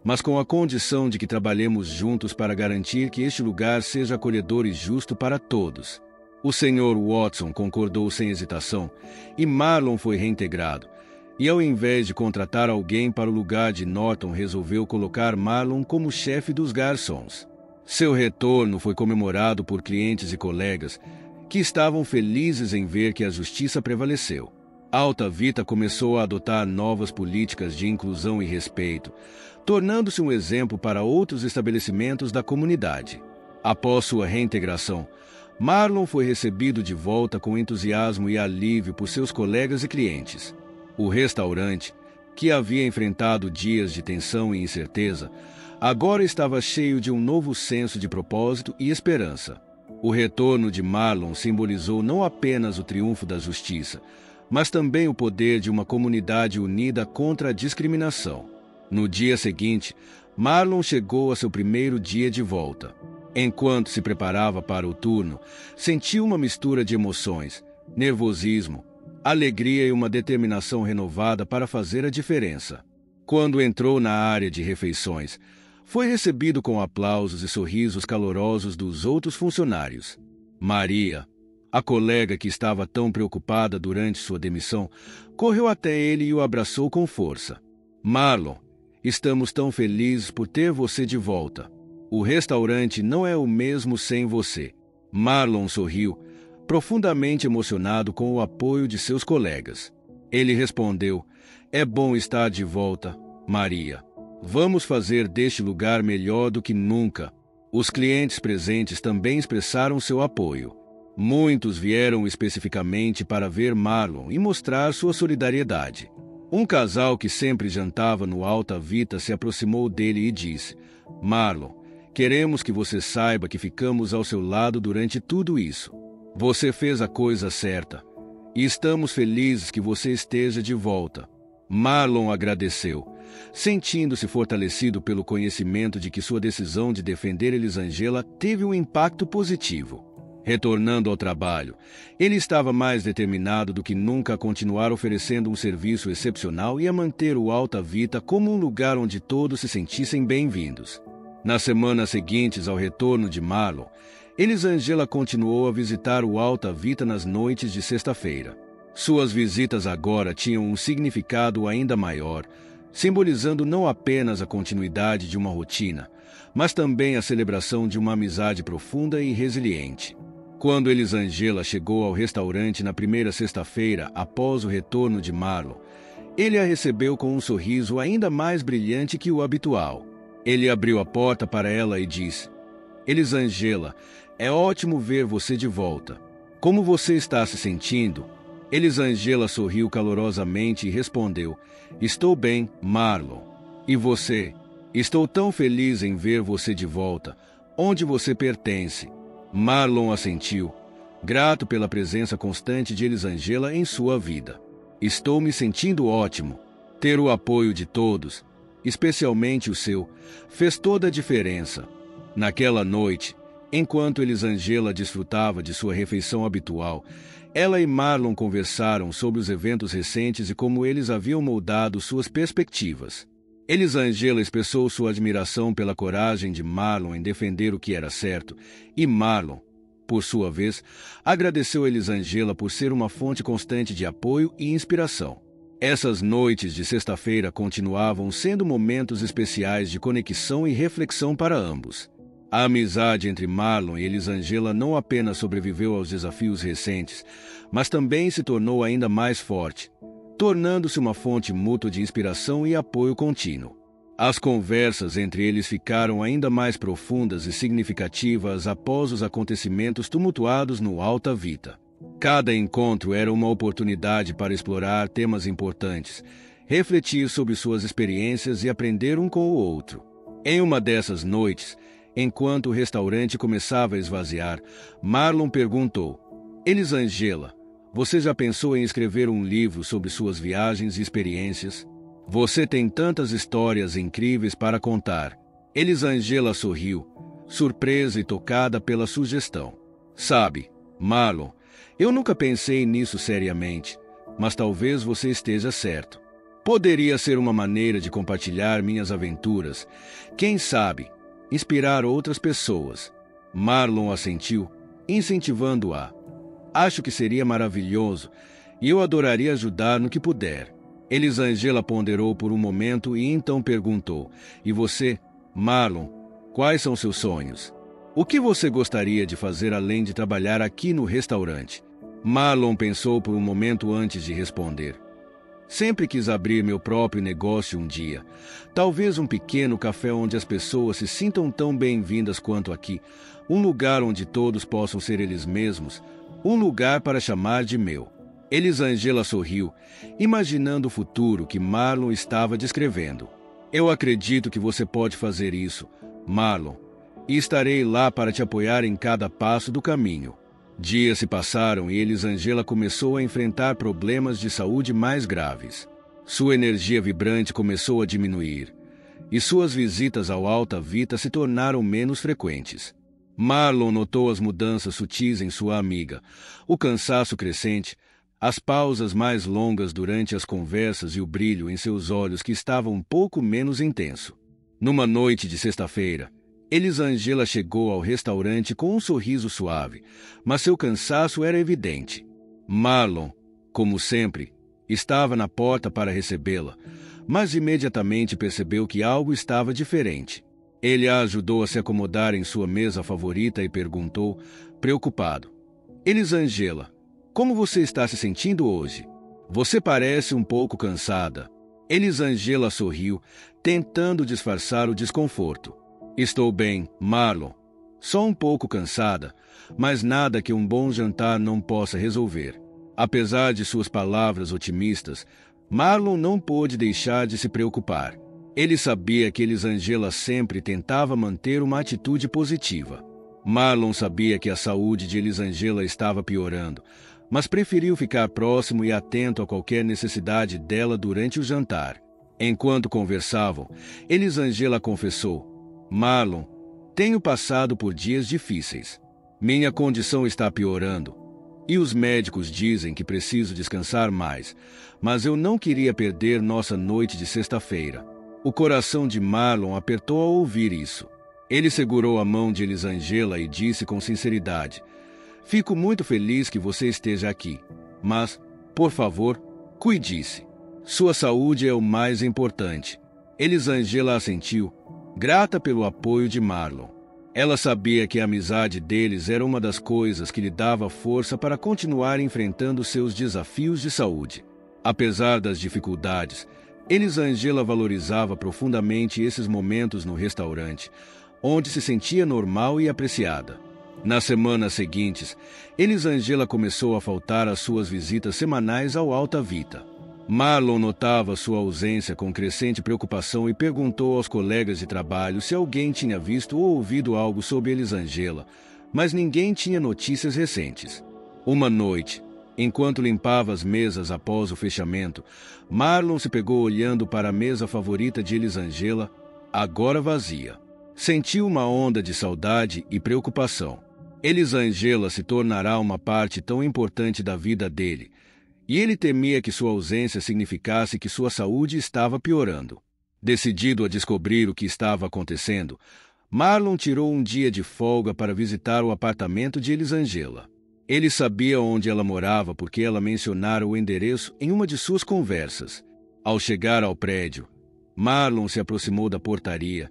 mas com a condição de que trabalhemos juntos para garantir que este lugar seja acolhedor e justo para todos. O Sr. Watson concordou sem hesitação e Marlon foi reintegrado. E ao invés de contratar alguém para o lugar de Norton, resolveu colocar Marlon como chefe dos garçons. Seu retorno foi comemorado por clientes e colegas que estavam felizes em ver que a justiça prevaleceu. Alta Vita começou a adotar novas políticas de inclusão e respeito, tornando-se um exemplo para outros estabelecimentos da comunidade. Após sua reintegração, Marlon foi recebido de volta com entusiasmo e alívio por seus colegas e clientes. O restaurante, que havia enfrentado dias de tensão e incerteza, agora estava cheio de um novo senso de propósito e esperança. O retorno de Marlon simbolizou não apenas o triunfo da justiça, mas também o poder de uma comunidade unida contra a discriminação. No dia seguinte, Marlon chegou a seu primeiro dia de volta. Enquanto se preparava para o turno, sentiu uma mistura de emoções, nervosismo, alegria e uma determinação renovada para fazer a diferença. Quando entrou na área de refeições, foi recebido com aplausos e sorrisos calorosos dos outros funcionários. Maria, a colega que estava tão preocupada durante sua demissão, correu até ele e o abraçou com força. Marlon, estamos tão felizes por ter você de volta. O restaurante não é o mesmo sem você. Marlon sorriu, profundamente emocionado com o apoio de seus colegas. Ele respondeu: é bom estar de volta, Maria. Vamos fazer deste lugar melhor do que nunca. Os clientes presentes também expressaram seu apoio. Muitos vieram especificamente para ver Marlon e mostrar sua solidariedade. Um casal que sempre jantava no Alta Vita se aproximou dele e disse: Marlon, queremos que você saiba que ficamos ao seu lado durante tudo isso. Você fez a coisa certa e estamos felizes que você esteja de volta. Marlon agradeceu, sentindo-se fortalecido pelo conhecimento de que sua decisão de defender Elisângela teve um impacto positivo. Retornando ao trabalho, ele estava mais determinado do que nunca a continuar oferecendo um serviço excepcional e a manter o Alta Vita como um lugar onde todos se sentissem bem-vindos. Nas semanas seguintes ao retorno de Marlon, Elisângela continuou a visitar o Alta Vita nas noites de sexta-feira. Suas visitas agora tinham um significado ainda maior, simbolizando não apenas a continuidade de uma rotina, mas também a celebração de uma amizade profunda e resiliente. Quando Elisângela chegou ao restaurante na primeira sexta-feira após o retorno de Marlon, ele a recebeu com um sorriso ainda mais brilhante que o habitual. Ele abriu a porta para ela e disse: Elisângela, é ótimo ver você de volta. Como você está se sentindo? Elisângela sorriu calorosamente e respondeu: Estou bem, Marlon. E você? Estou tão feliz em ver você de volta. Onde você pertence? Marlon assentiu, grato pela presença constante de Elisângela em sua vida. Estou me sentindo ótimo. Ter o apoio de todos, especialmente o seu, fez toda a diferença. Naquela noite, enquanto Elisângela desfrutava de sua refeição habitual, ela e Marlon conversaram sobre os eventos recentes e como eles haviam moldado suas perspectivas. Elisângela expressou sua admiração pela coragem de Marlon em defender o que era certo, e Marlon, por sua vez, agradeceu a Elisângela por ser uma fonte constante de apoio e inspiração. Essas noites de sexta-feira continuavam sendo momentos especiais de conexão e reflexão para ambos. A amizade entre Marlon e Elisângela não apenas sobreviveu aos desafios recentes, mas também se tornou ainda mais forte, tornando-se uma fonte mútua de inspiração e apoio contínuo. As conversas entre eles ficaram ainda mais profundas e significativas após os acontecimentos tumultuados no Alta Vita. Cada encontro era uma oportunidade para explorar temas importantes, refletir sobre suas experiências e aprender um com o outro. Em uma dessas noites, enquanto o restaurante começava a esvaziar, Marlon perguntou: Elisângela, você já pensou em escrever um livro sobre suas viagens e experiências? Você tem tantas histórias incríveis para contar. Elisângela sorriu, surpresa e tocada pela sugestão. Sabe, Marlon, eu nunca pensei nisso seriamente, mas talvez você esteja certo. Poderia ser uma maneira de compartilhar minhas aventuras. Quem sabe, inspirar outras pessoas. Marlon assentiu, incentivando-a. Acho que seria maravilhoso e eu adoraria ajudar no que puder. Elisângela ponderou por um momento e então perguntou: E você, Marlon, quais são seus sonhos? O que você gostaria de fazer além de trabalhar aqui no restaurante? Marlon pensou por um momento antes de responder. Sempre quis abrir meu próprio negócio um dia. Talvez um pequeno café onde as pessoas se sintam tão bem-vindas quanto aqui. Um lugar onde todos possam ser eles mesmos. Um lugar para chamar de meu. Elisângela sorriu, imaginando o futuro que Marlon estava descrevendo. Eu acredito que você pode fazer isso, Marlon, e estarei lá para te apoiar em cada passo do caminho. Dias se passaram e Elisângela começou a enfrentar problemas de saúde mais graves. Sua energia vibrante começou a diminuir, e suas visitas ao Alta Vita se tornaram menos frequentes. Marlon notou as mudanças sutis em sua amiga, o cansaço crescente, as pausas mais longas durante as conversas e o brilho em seus olhos que estava um pouco menos intenso. Numa noite de sexta-feira, Elisângela chegou ao restaurante com um sorriso suave, mas seu cansaço era evidente. Marlon, como sempre, estava na porta para recebê-la, mas imediatamente percebeu que algo estava diferente. Ele a ajudou a se acomodar em sua mesa favorita e perguntou, preocupado: Elisângela, como você está se sentindo hoje? Você parece um pouco cansada. Elisângela sorriu, tentando disfarçar o desconforto. Estou bem, Marlon. Só um pouco cansada, mas nada que um bom jantar não possa resolver. Apesar de suas palavras otimistas, Marlon não pôde deixar de se preocupar. Ele sabia que Elisângela sempre tentava manter uma atitude positiva. Marlon sabia que a saúde de Elisângela estava piorando, mas preferiu ficar próximo e atento a qualquer necessidade dela durante o jantar. Enquanto conversavam, Elisângela confessou: Marlon, tenho passado por dias difíceis. Minha condição está piorando, e os médicos dizem que preciso descansar mais, mas eu não queria perder nossa noite de sexta-feira. O coração de Marlon apertou ao ouvir isso. Ele segurou a mão de Elisângela e disse com sinceridade: "Fico muito feliz que você esteja aqui, mas, por favor, cuide-se. Sua saúde é o mais importante." Elisângela assentiu, grata pelo apoio de Marlon. Ela sabia que a amizade deles era uma das coisas que lhe dava força para continuar enfrentando seus desafios de saúde. Apesar das dificuldades, Elisângela valorizava profundamente esses momentos no restaurante, onde se sentia normal e apreciada. Nas semanas seguintes, Elisângela começou a faltar às suas visitas semanais ao Alta Vita. Marlon notava sua ausência com crescente preocupação e perguntou aos colegas de trabalho se alguém tinha visto ou ouvido algo sobre Elisângela, mas ninguém tinha notícias recentes. Uma noite, enquanto limpava as mesas após o fechamento, Marlon se pegou olhando para a mesa favorita de Elisângela, agora vazia. Sentiu uma onda de saudade e preocupação. Elisângela se tornará uma parte tão importante da vida dele, e ele temia que sua ausência significasse que sua saúde estava piorando. Decidido a descobrir o que estava acontecendo, Marlon tirou um dia de folga para visitar o apartamento de Elisângela. Ele sabia onde ela morava porque ela mencionara o endereço em uma de suas conversas. Ao chegar ao prédio, Marlon se aproximou da portaria,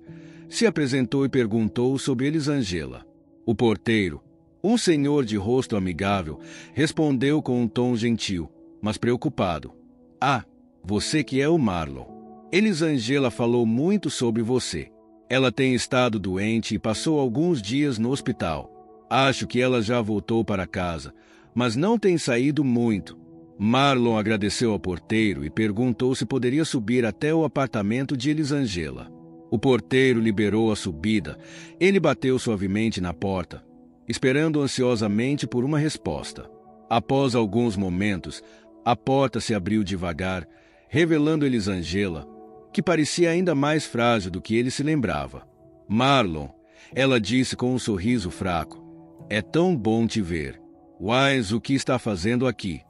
se apresentou e perguntou sobre Elisângela. O porteiro, um senhor de rosto amigável, respondeu com um tom gentil, mas preocupado: "Ah, você que é o Marlon. Elisângela falou muito sobre você. Ela tem estado doente e passou alguns dias no hospital. Acho que ela já voltou para casa, mas não tem saído muito." Marlon agradeceu ao porteiro e perguntou se poderia subir até o apartamento de Elisângela. O porteiro liberou a subida. Ele bateu suavemente na porta, esperando ansiosamente por uma resposta. Após alguns momentos, a porta se abriu devagar, revelando Elisângela, que parecia ainda mais frágil do que ele se lembrava. "Marlon", ela disse com um sorriso fraco, "é tão bom te ver. Mas o que está fazendo aqui?"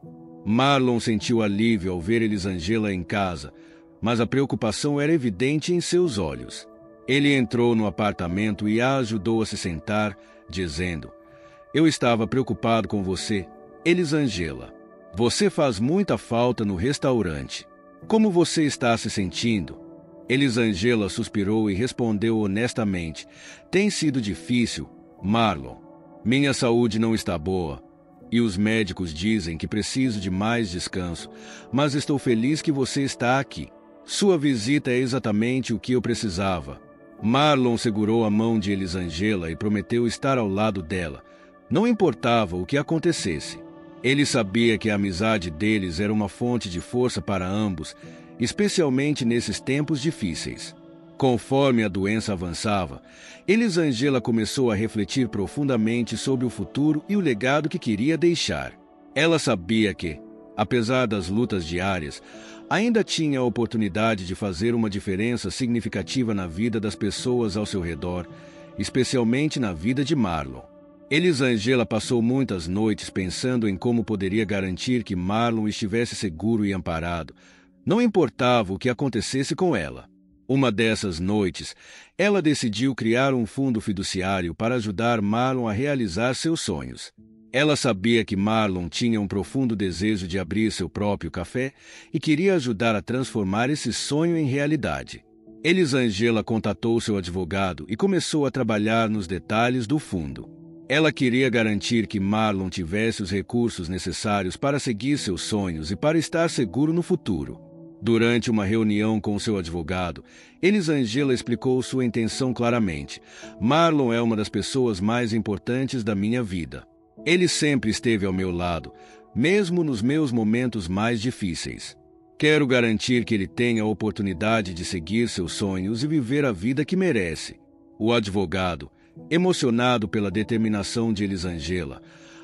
Marlon sentiu alívio ao ver Elisângela em casa, mas a preocupação era evidente em seus olhos. Ele entrou no apartamento e a ajudou a se sentar, dizendo: "Eu estava preocupado com você, Elisângela. Você faz muita falta no restaurante. Como você está se sentindo?" Elisângela suspirou e respondeu honestamente: "Tem sido difícil, Marlon. Minha saúde não está boa, e os médicos dizem que preciso de mais descanso, mas estou feliz que você está aqui. Sua visita é exatamente o que eu precisava." Marlon segurou a mão de Elisângela e prometeu estar ao lado dela, não importava o que acontecesse. Ele sabia que a amizade deles era uma fonte de força para ambos, especialmente nesses tempos difíceis. Conforme a doença avançava, Elisângela começou a refletir profundamente sobre o futuro e o legado que queria deixar. Ela sabia que, apesar das lutas diárias, ainda tinha a oportunidade de fazer uma diferença significativa na vida das pessoas ao seu redor, especialmente na vida de Marlon. Elisângela passou muitas noites pensando em como poderia garantir que Marlon estivesse seguro e amparado, não importava o que acontecesse com ela. Uma dessas noites, ela decidiu criar um fundo fiduciário para ajudar Marlon a realizar seus sonhos. Ela sabia que Marlon tinha um profundo desejo de abrir seu próprio café e queria ajudar a transformar esse sonho em realidade. Elisângela contatou seu advogado e começou a trabalhar nos detalhes do fundo. Ela queria garantir que Marlon tivesse os recursos necessários para seguir seus sonhos e para estar seguro no futuro. Durante uma reunião com seu advogado, Elisângela explicou sua intenção claramente: "Marlon é uma das pessoas mais importantes da minha vida. Ele sempre esteve ao meu lado, mesmo nos meus momentos mais difíceis. Quero garantir que ele tenha a oportunidade de seguir seus sonhos e viver a vida que merece." O advogado, emocionado pela determinação de Elisângela,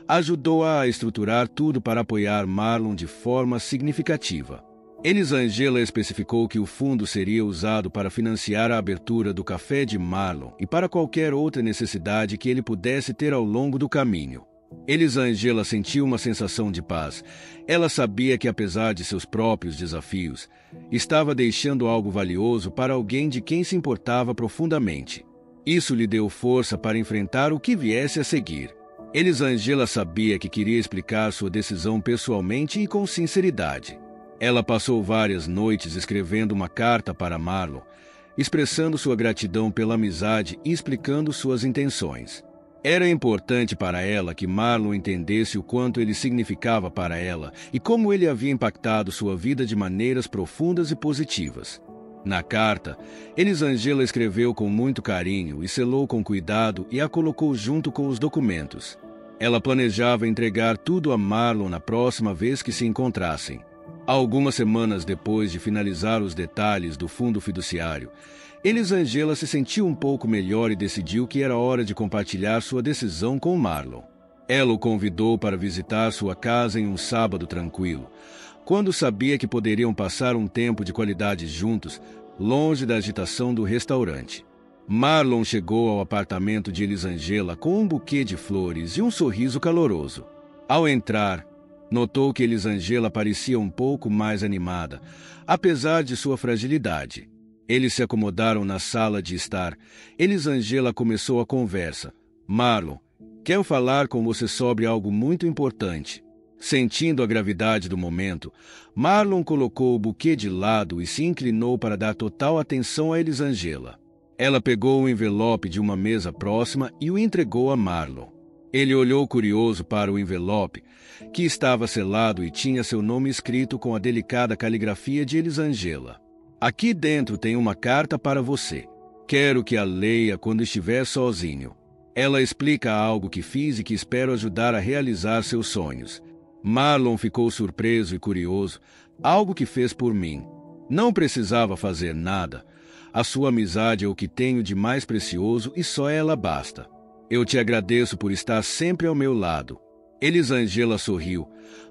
ajudou-a a estruturar tudo para apoiar Marlon de forma significativa. Elisângela especificou que o fundo seria usado para financiar a abertura do café de Marlon e para qualquer outra necessidade que ele pudesse ter ao longo do caminho. Elisângela sentiu uma sensação de paz. Ela sabia que, apesar de seus próprios desafios, estava deixando algo valioso para alguém de quem se importava profundamente. Isso lhe deu força para enfrentar o que viesse a seguir. Elisângela sabia que queria explicar sua decisão pessoalmente e com sinceridade. Ela passou várias noites escrevendo uma carta para Marlon, expressando sua gratidão pela amizade e explicando suas intenções. Era importante para ela que Marlon entendesse o quanto ele significava para ela e como ele havia impactado sua vida de maneiras profundas e positivas. Na carta, Elisângela escreveu com muito carinho e selou com cuidado e a colocou junto com os documentos. Ela planejava entregar tudo a Marlon na próxima vez que se encontrassem. Algumas semanas depois de finalizar os detalhes do fundo fiduciário, Elisângela se sentiu um pouco melhor e decidiu que era hora de compartilhar sua decisão com Marlon. Ela o convidou para visitar sua casa em um sábado tranquilo, quando sabia que poderiam passar um tempo de qualidade juntos, longe da agitação do restaurante. Marlon chegou ao apartamento de Elisângela com um buquê de flores e um sorriso caloroso. Ao entrar, notou que Elisângela parecia um pouco mais animada, apesar de sua fragilidade. Eles se acomodaram na sala de estar. Elisângela começou a conversa. Marlon, quero falar com você sobre algo muito importante. Sentindo a gravidade do momento, Marlon colocou o buquê de lado e se inclinou para dar total atenção a Elisângela. Ela pegou o envelope de uma mesa próxima e o entregou a Marlon. Ele olhou curioso para o envelope, que estava selado e tinha seu nome escrito com a delicada caligrafia de Elisângela. Aqui dentro tem uma carta para você. Quero que a leia quando estiver sozinho. Ela explica algo que fiz e que espero ajudar a realizar seus sonhos. Marlon ficou surpreso e curioso, algo que fez por mim. Não precisava fazer nada. A sua amizade é o que tenho de mais precioso e só ela basta. Eu te agradeço por estar sempre ao meu lado. Elisângela sorriu,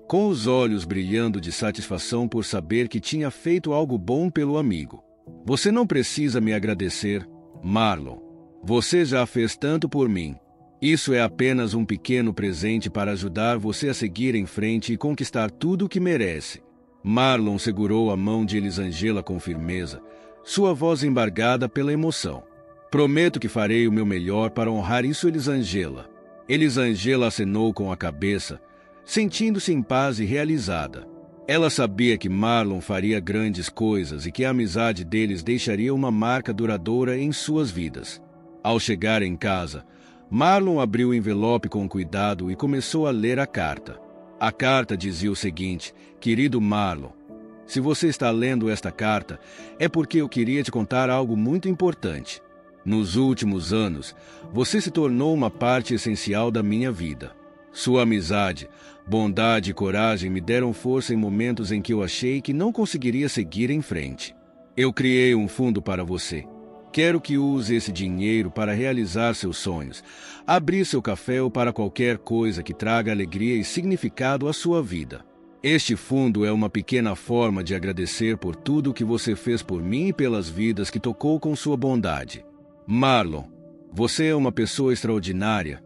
com os olhos brilhando de satisfação por saber que tinha feito algo bom pelo amigo. Você não precisa me agradecer, Marlon. Você já fez tanto por mim. Isso é apenas um pequeno presente para ajudar você a seguir em frente e conquistar tudo o que merece. Marlon segurou a mão de Elisângela com firmeza, sua voz embargada pela emoção. Prometo que farei o meu melhor para honrar isso, Elisângela. Elisângela acenou com a cabeça, sentindo-se em paz e realizada. Ela sabia que Marlon faria grandes coisas e que a amizade deles deixaria uma marca duradoura em suas vidas. Ao chegar em casa, Marlon abriu o envelope com cuidado e começou a ler a carta. A carta dizia o seguinte: Querido Marlon, se você está lendo esta carta, é porque eu queria te contar algo muito importante. Nos últimos anos, você se tornou uma parte essencial da minha vida. Sua amizade, bondade e coragem me deram força em momentos em que eu achei que não conseguiria seguir em frente. Eu criei um fundo para você. Quero que use esse dinheiro para realizar seus sonhos, abrir seu café ou para qualquer coisa que traga alegria e significado à sua vida. Este fundo é uma pequena forma de agradecer por tudo o que você fez por mim e pelas vidas que tocou com sua bondade. Marlon, você é uma pessoa extraordinária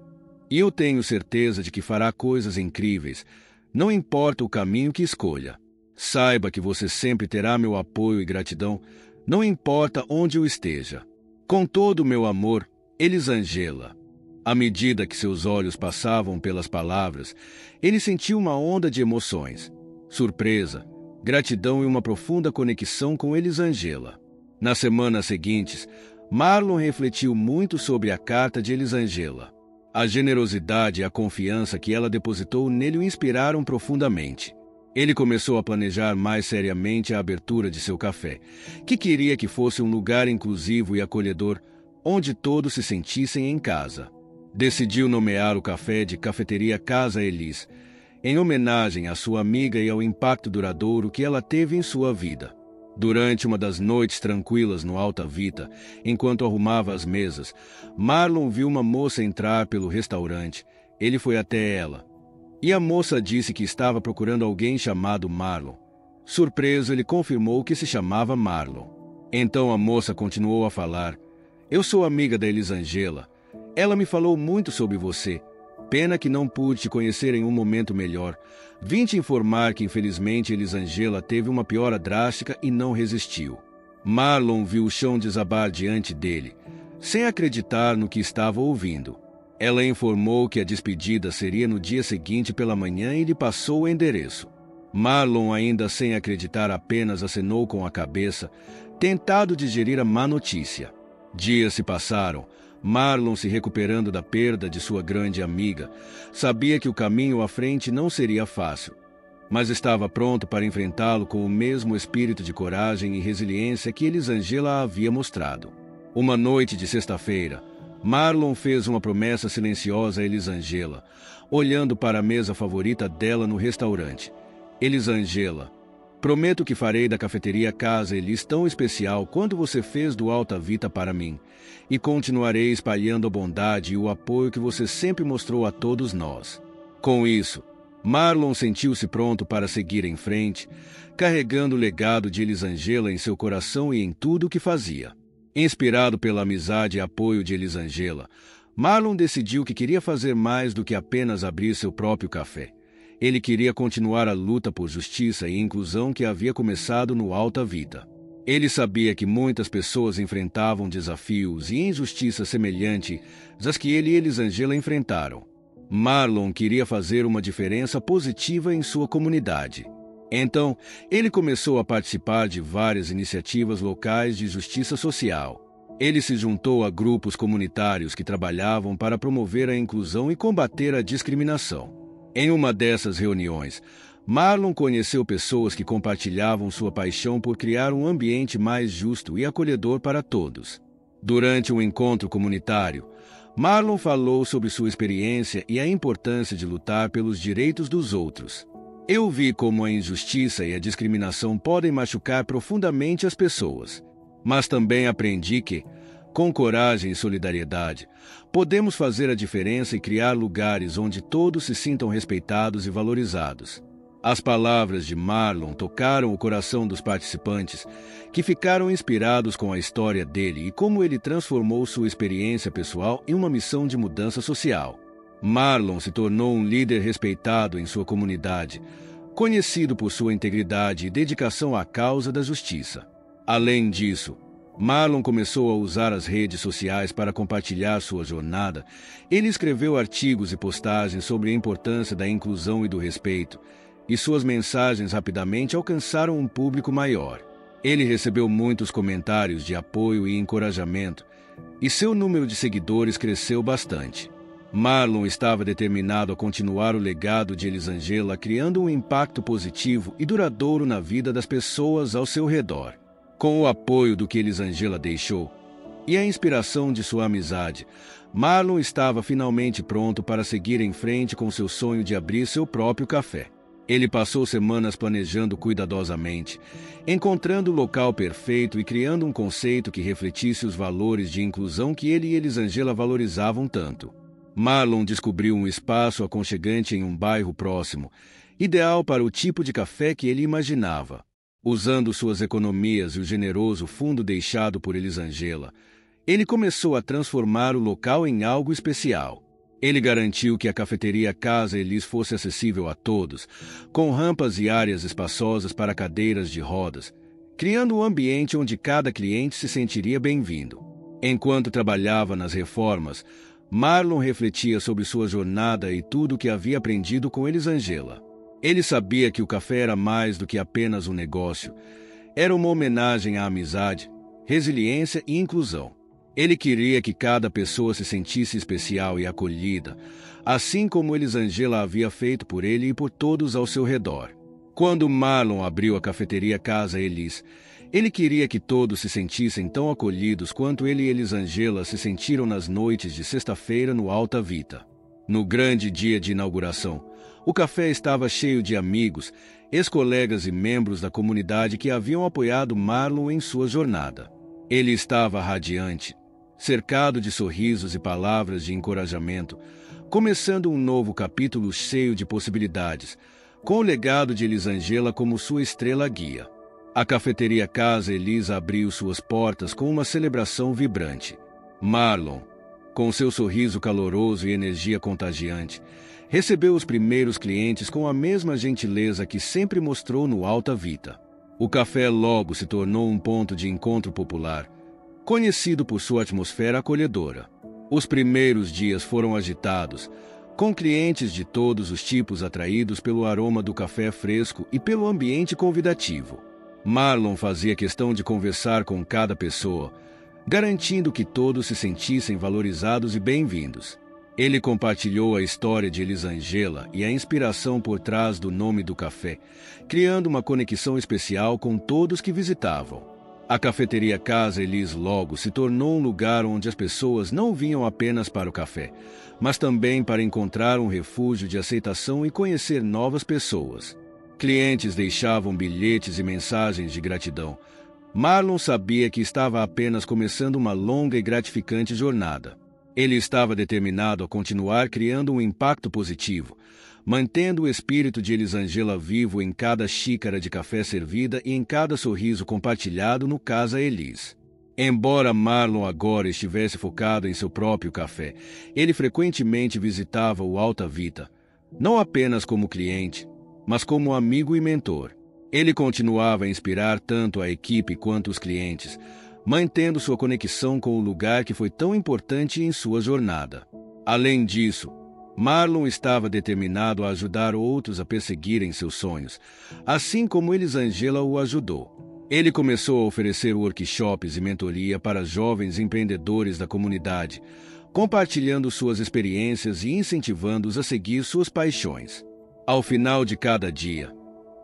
e eu tenho certeza de que fará coisas incríveis, não importa o caminho que escolha. Saiba que você sempre terá meu apoio e gratidão, não importa onde eu esteja. Com todo o meu amor, Elisângela. À medida que seus olhos passavam pelas palavras, ele sentiu uma onda de emoções, surpresa, gratidão e uma profunda conexão com Elisângela. Nas semanas seguintes, Marlon refletiu muito sobre a carta de Elisângela. A generosidade e a confiança que ela depositou nele o inspiraram profundamente. Ele começou a planejar mais seriamente a abertura de seu café, que queria que fosse um lugar inclusivo e acolhedor, onde todos se sentissem em casa. Decidiu nomear o café de Cafeteria Casa Elis, em homenagem à sua amiga e ao impacto duradouro que ela teve em sua vida. Durante uma das noites tranquilas no Alta Vita, enquanto arrumava as mesas, Marlon viu uma moça entrar pelo restaurante. Ele foi até ela, e a moça disse que estava procurando alguém chamado Marlon. Surpreso, ele confirmou que se chamava Marlon. Então a moça continuou a falar: Eu sou amiga da Elisângela. Ela me falou muito sobre você. Pena que não pude te conhecer em um momento melhor. Vim te informar que infelizmente Elisângela teve uma piora drástica e não resistiu. Marlon viu o chão desabar diante dele. sem acreditar no que estava ouvindo. Ela informou que a despedida seria no dia seguinte pela manhã e lhe passou o endereço. Marlon, ainda sem acreditar, apenas acenou com a cabeça, tentado digerir a má notícia. Dias se passaram. Marlon, se recuperando da perda de sua grande amiga, sabia que o caminho à frente não seria fácil, mas estava pronto para enfrentá-lo com o mesmo espírito de coragem e resiliência que Elisângela havia mostrado. Uma noite de sexta-feira, Marlon fez uma promessa silenciosa a Elisângela, olhando para a mesa favorita dela no restaurante. Elisângela, prometo que farei da cafeteria Casa Elis tão especial quanto você fez do Alta Vita para mim, e continuarei espalhando a bondade e o apoio que você sempre mostrou a todos nós. Com isso, Marlon sentiu-se pronto para seguir em frente, carregando o legado de Elisângela em seu coração e em tudo o que fazia. Inspirado pela amizade e apoio de Elisângela, Marlon decidiu que queria fazer mais do que apenas abrir seu próprio café. Ele queria continuar a luta por justiça e inclusão que havia começado no Alta Vita. Ele sabia que muitas pessoas enfrentavam desafios e injustiças semelhantes às que ele e Elisângela enfrentaram. Marlon queria fazer uma diferença positiva em sua comunidade. Então, ele começou a participar de várias iniciativas locais de justiça social. Ele se juntou a grupos comunitários que trabalhavam para promover a inclusão e combater a discriminação. Em uma dessas reuniões, Marlon conheceu pessoas que compartilhavam sua paixão por criar um ambiente mais justo e acolhedor para todos. Durante um encontro comunitário, Marlon falou sobre sua experiência e a importância de lutar pelos direitos dos outros. Eu vi como a injustiça e a discriminação podem machucar profundamente as pessoas, mas também aprendi que, com coragem e solidariedade, podemos fazer a diferença e criar lugares onde todos se sintam respeitados e valorizados. As palavras de Marlon tocaram o coração dos participantes, que ficaram inspirados com a história dele e como ele transformou sua experiência pessoal em uma missão de mudança social. Marlon se tornou um líder respeitado em sua comunidade, conhecido por sua integridade e dedicação à causa da justiça. Além disso, Marlon começou a usar as redes sociais para compartilhar sua jornada. Ele escreveu artigos e postagens sobre a importância da inclusão e do respeito, e suas mensagens rapidamente alcançaram um público maior. Ele recebeu muitos comentários de apoio e encorajamento, e seu número de seguidores cresceu bastante. Marlon estava determinado a continuar o legado de Elisângela, criando um impacto positivo e duradouro na vida das pessoas ao seu redor. Com o apoio do que Elisângela deixou e a inspiração de sua amizade, Marlon estava finalmente pronto para seguir em frente com seu sonho de abrir seu próprio café. Ele passou semanas planejando cuidadosamente, encontrando o local perfeito e criando um conceito que refletisse os valores de inclusão que ele e Elisângela valorizavam tanto. Marlon descobriu um espaço aconchegante em um bairro próximo, ideal para o tipo de café que ele imaginava. Usando suas economias e o generoso fundo deixado por Elisângela, ele começou a transformar o local em algo especial. Ele garantiu que a cafeteria Casa Elis fosse acessível a todos, com rampas e áreas espaçosas para cadeiras de rodas, criando um ambiente onde cada cliente se sentiria bem-vindo. Enquanto trabalhava nas reformas, Marlon refletia sobre sua jornada e tudo o que havia aprendido com Elisângela. Ele sabia que o café era mais do que apenas um negócio. Era uma homenagem à amizade, resiliência e inclusão. Ele queria que cada pessoa se sentisse especial e acolhida, assim como Elisângela havia feito por ele e por todos ao seu redor. Quando Marlon abriu a cafeteria Casa Elis, ele queria que todos se sentissem tão acolhidos quanto ele e Elisângela se sentiram nas noites de sexta-feira no Alta Vita. No grande dia de inauguração, o café estava cheio de amigos, ex-colegas e membros da comunidade que haviam apoiado Marlon em sua jornada. Ele estava radiante, cercado de sorrisos e palavras de encorajamento, começando um novo capítulo cheio de possibilidades, com o legado de Elisângela como sua estrela guia. A cafeteria Casa Elis abriu suas portas com uma celebração vibrante. Marlon, com seu sorriso caloroso e energia contagiante, recebeu os primeiros clientes com a mesma gentileza que sempre mostrou no Alta Vita. O café logo se tornou um ponto de encontro popular, conhecido por sua atmosfera acolhedora. Os primeiros dias foram agitados, com clientes de todos os tipos atraídos pelo aroma do café fresco e pelo ambiente convidativo. Marlon fazia questão de conversar com cada pessoa, garantindo que todos se sentissem valorizados e bem-vindos. Ele compartilhou a história de Elisângela e a inspiração por trás do nome do café, criando uma conexão especial com todos que visitavam. A cafeteria Casa Elis logo se tornou um lugar onde as pessoas não vinham apenas para o café, mas também para encontrar um refúgio de aceitação e conhecer novas pessoas. Clientes deixavam bilhetes e mensagens de gratidão. Marlon sabia que estava apenas começando uma longa e gratificante jornada. Ele estava determinado a continuar criando um impacto positivo, mantendo o espírito de Elisângela vivo em cada xícara de café servida e em cada sorriso compartilhado no Casa Elis. Embora Marlon agora estivesse focado em seu próprio café, ele frequentemente visitava o Alta Vita, não apenas como cliente, mas como amigo e mentor. Ele continuava a inspirar tanto a equipe quanto os clientes, mantendo sua conexão com o lugar que foi tão importante em sua jornada. Além disso, Marlon estava determinado a ajudar outros a perseguirem seus sonhos, assim como Elisângela o ajudou. Ele começou a oferecer workshops e mentoria para jovens empreendedores da comunidade, compartilhando suas experiências e incentivando-os a seguir suas paixões. Ao final de cada dia,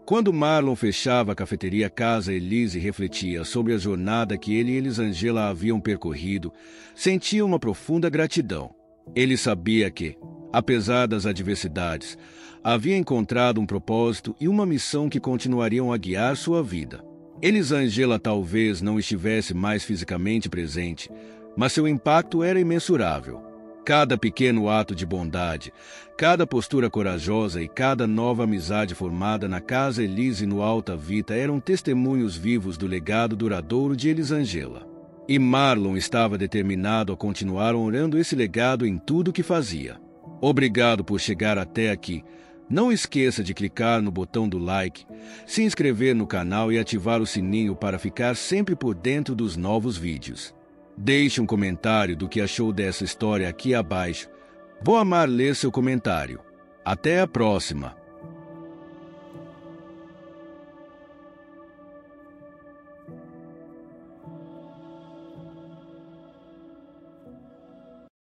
quando Marlon fechava a cafeteria Casa Elis e refletia sobre a jornada que ele e Elisângela haviam percorrido, sentia uma profunda gratidão. Ele sabia que, apesar das adversidades, havia encontrado um propósito e uma missão que continuariam a guiar sua vida. Elisângela talvez não estivesse mais fisicamente presente, mas seu impacto era imensurável. Cada pequeno ato de bondade, cada postura corajosa e cada nova amizade formada na Casa Elis e no Alta Vita eram testemunhos vivos do legado duradouro de Elisângela. E Marlon estava determinado a continuar honrando esse legado em tudo o que fazia. Obrigado por chegar até aqui. Não esqueça de clicar no botão do like, se inscrever no canal e ativar o sininho para ficar sempre por dentro dos novos vídeos. Deixe um comentário do que achou dessa história aqui abaixo. Vou amar ler seu comentário. Até a próxima!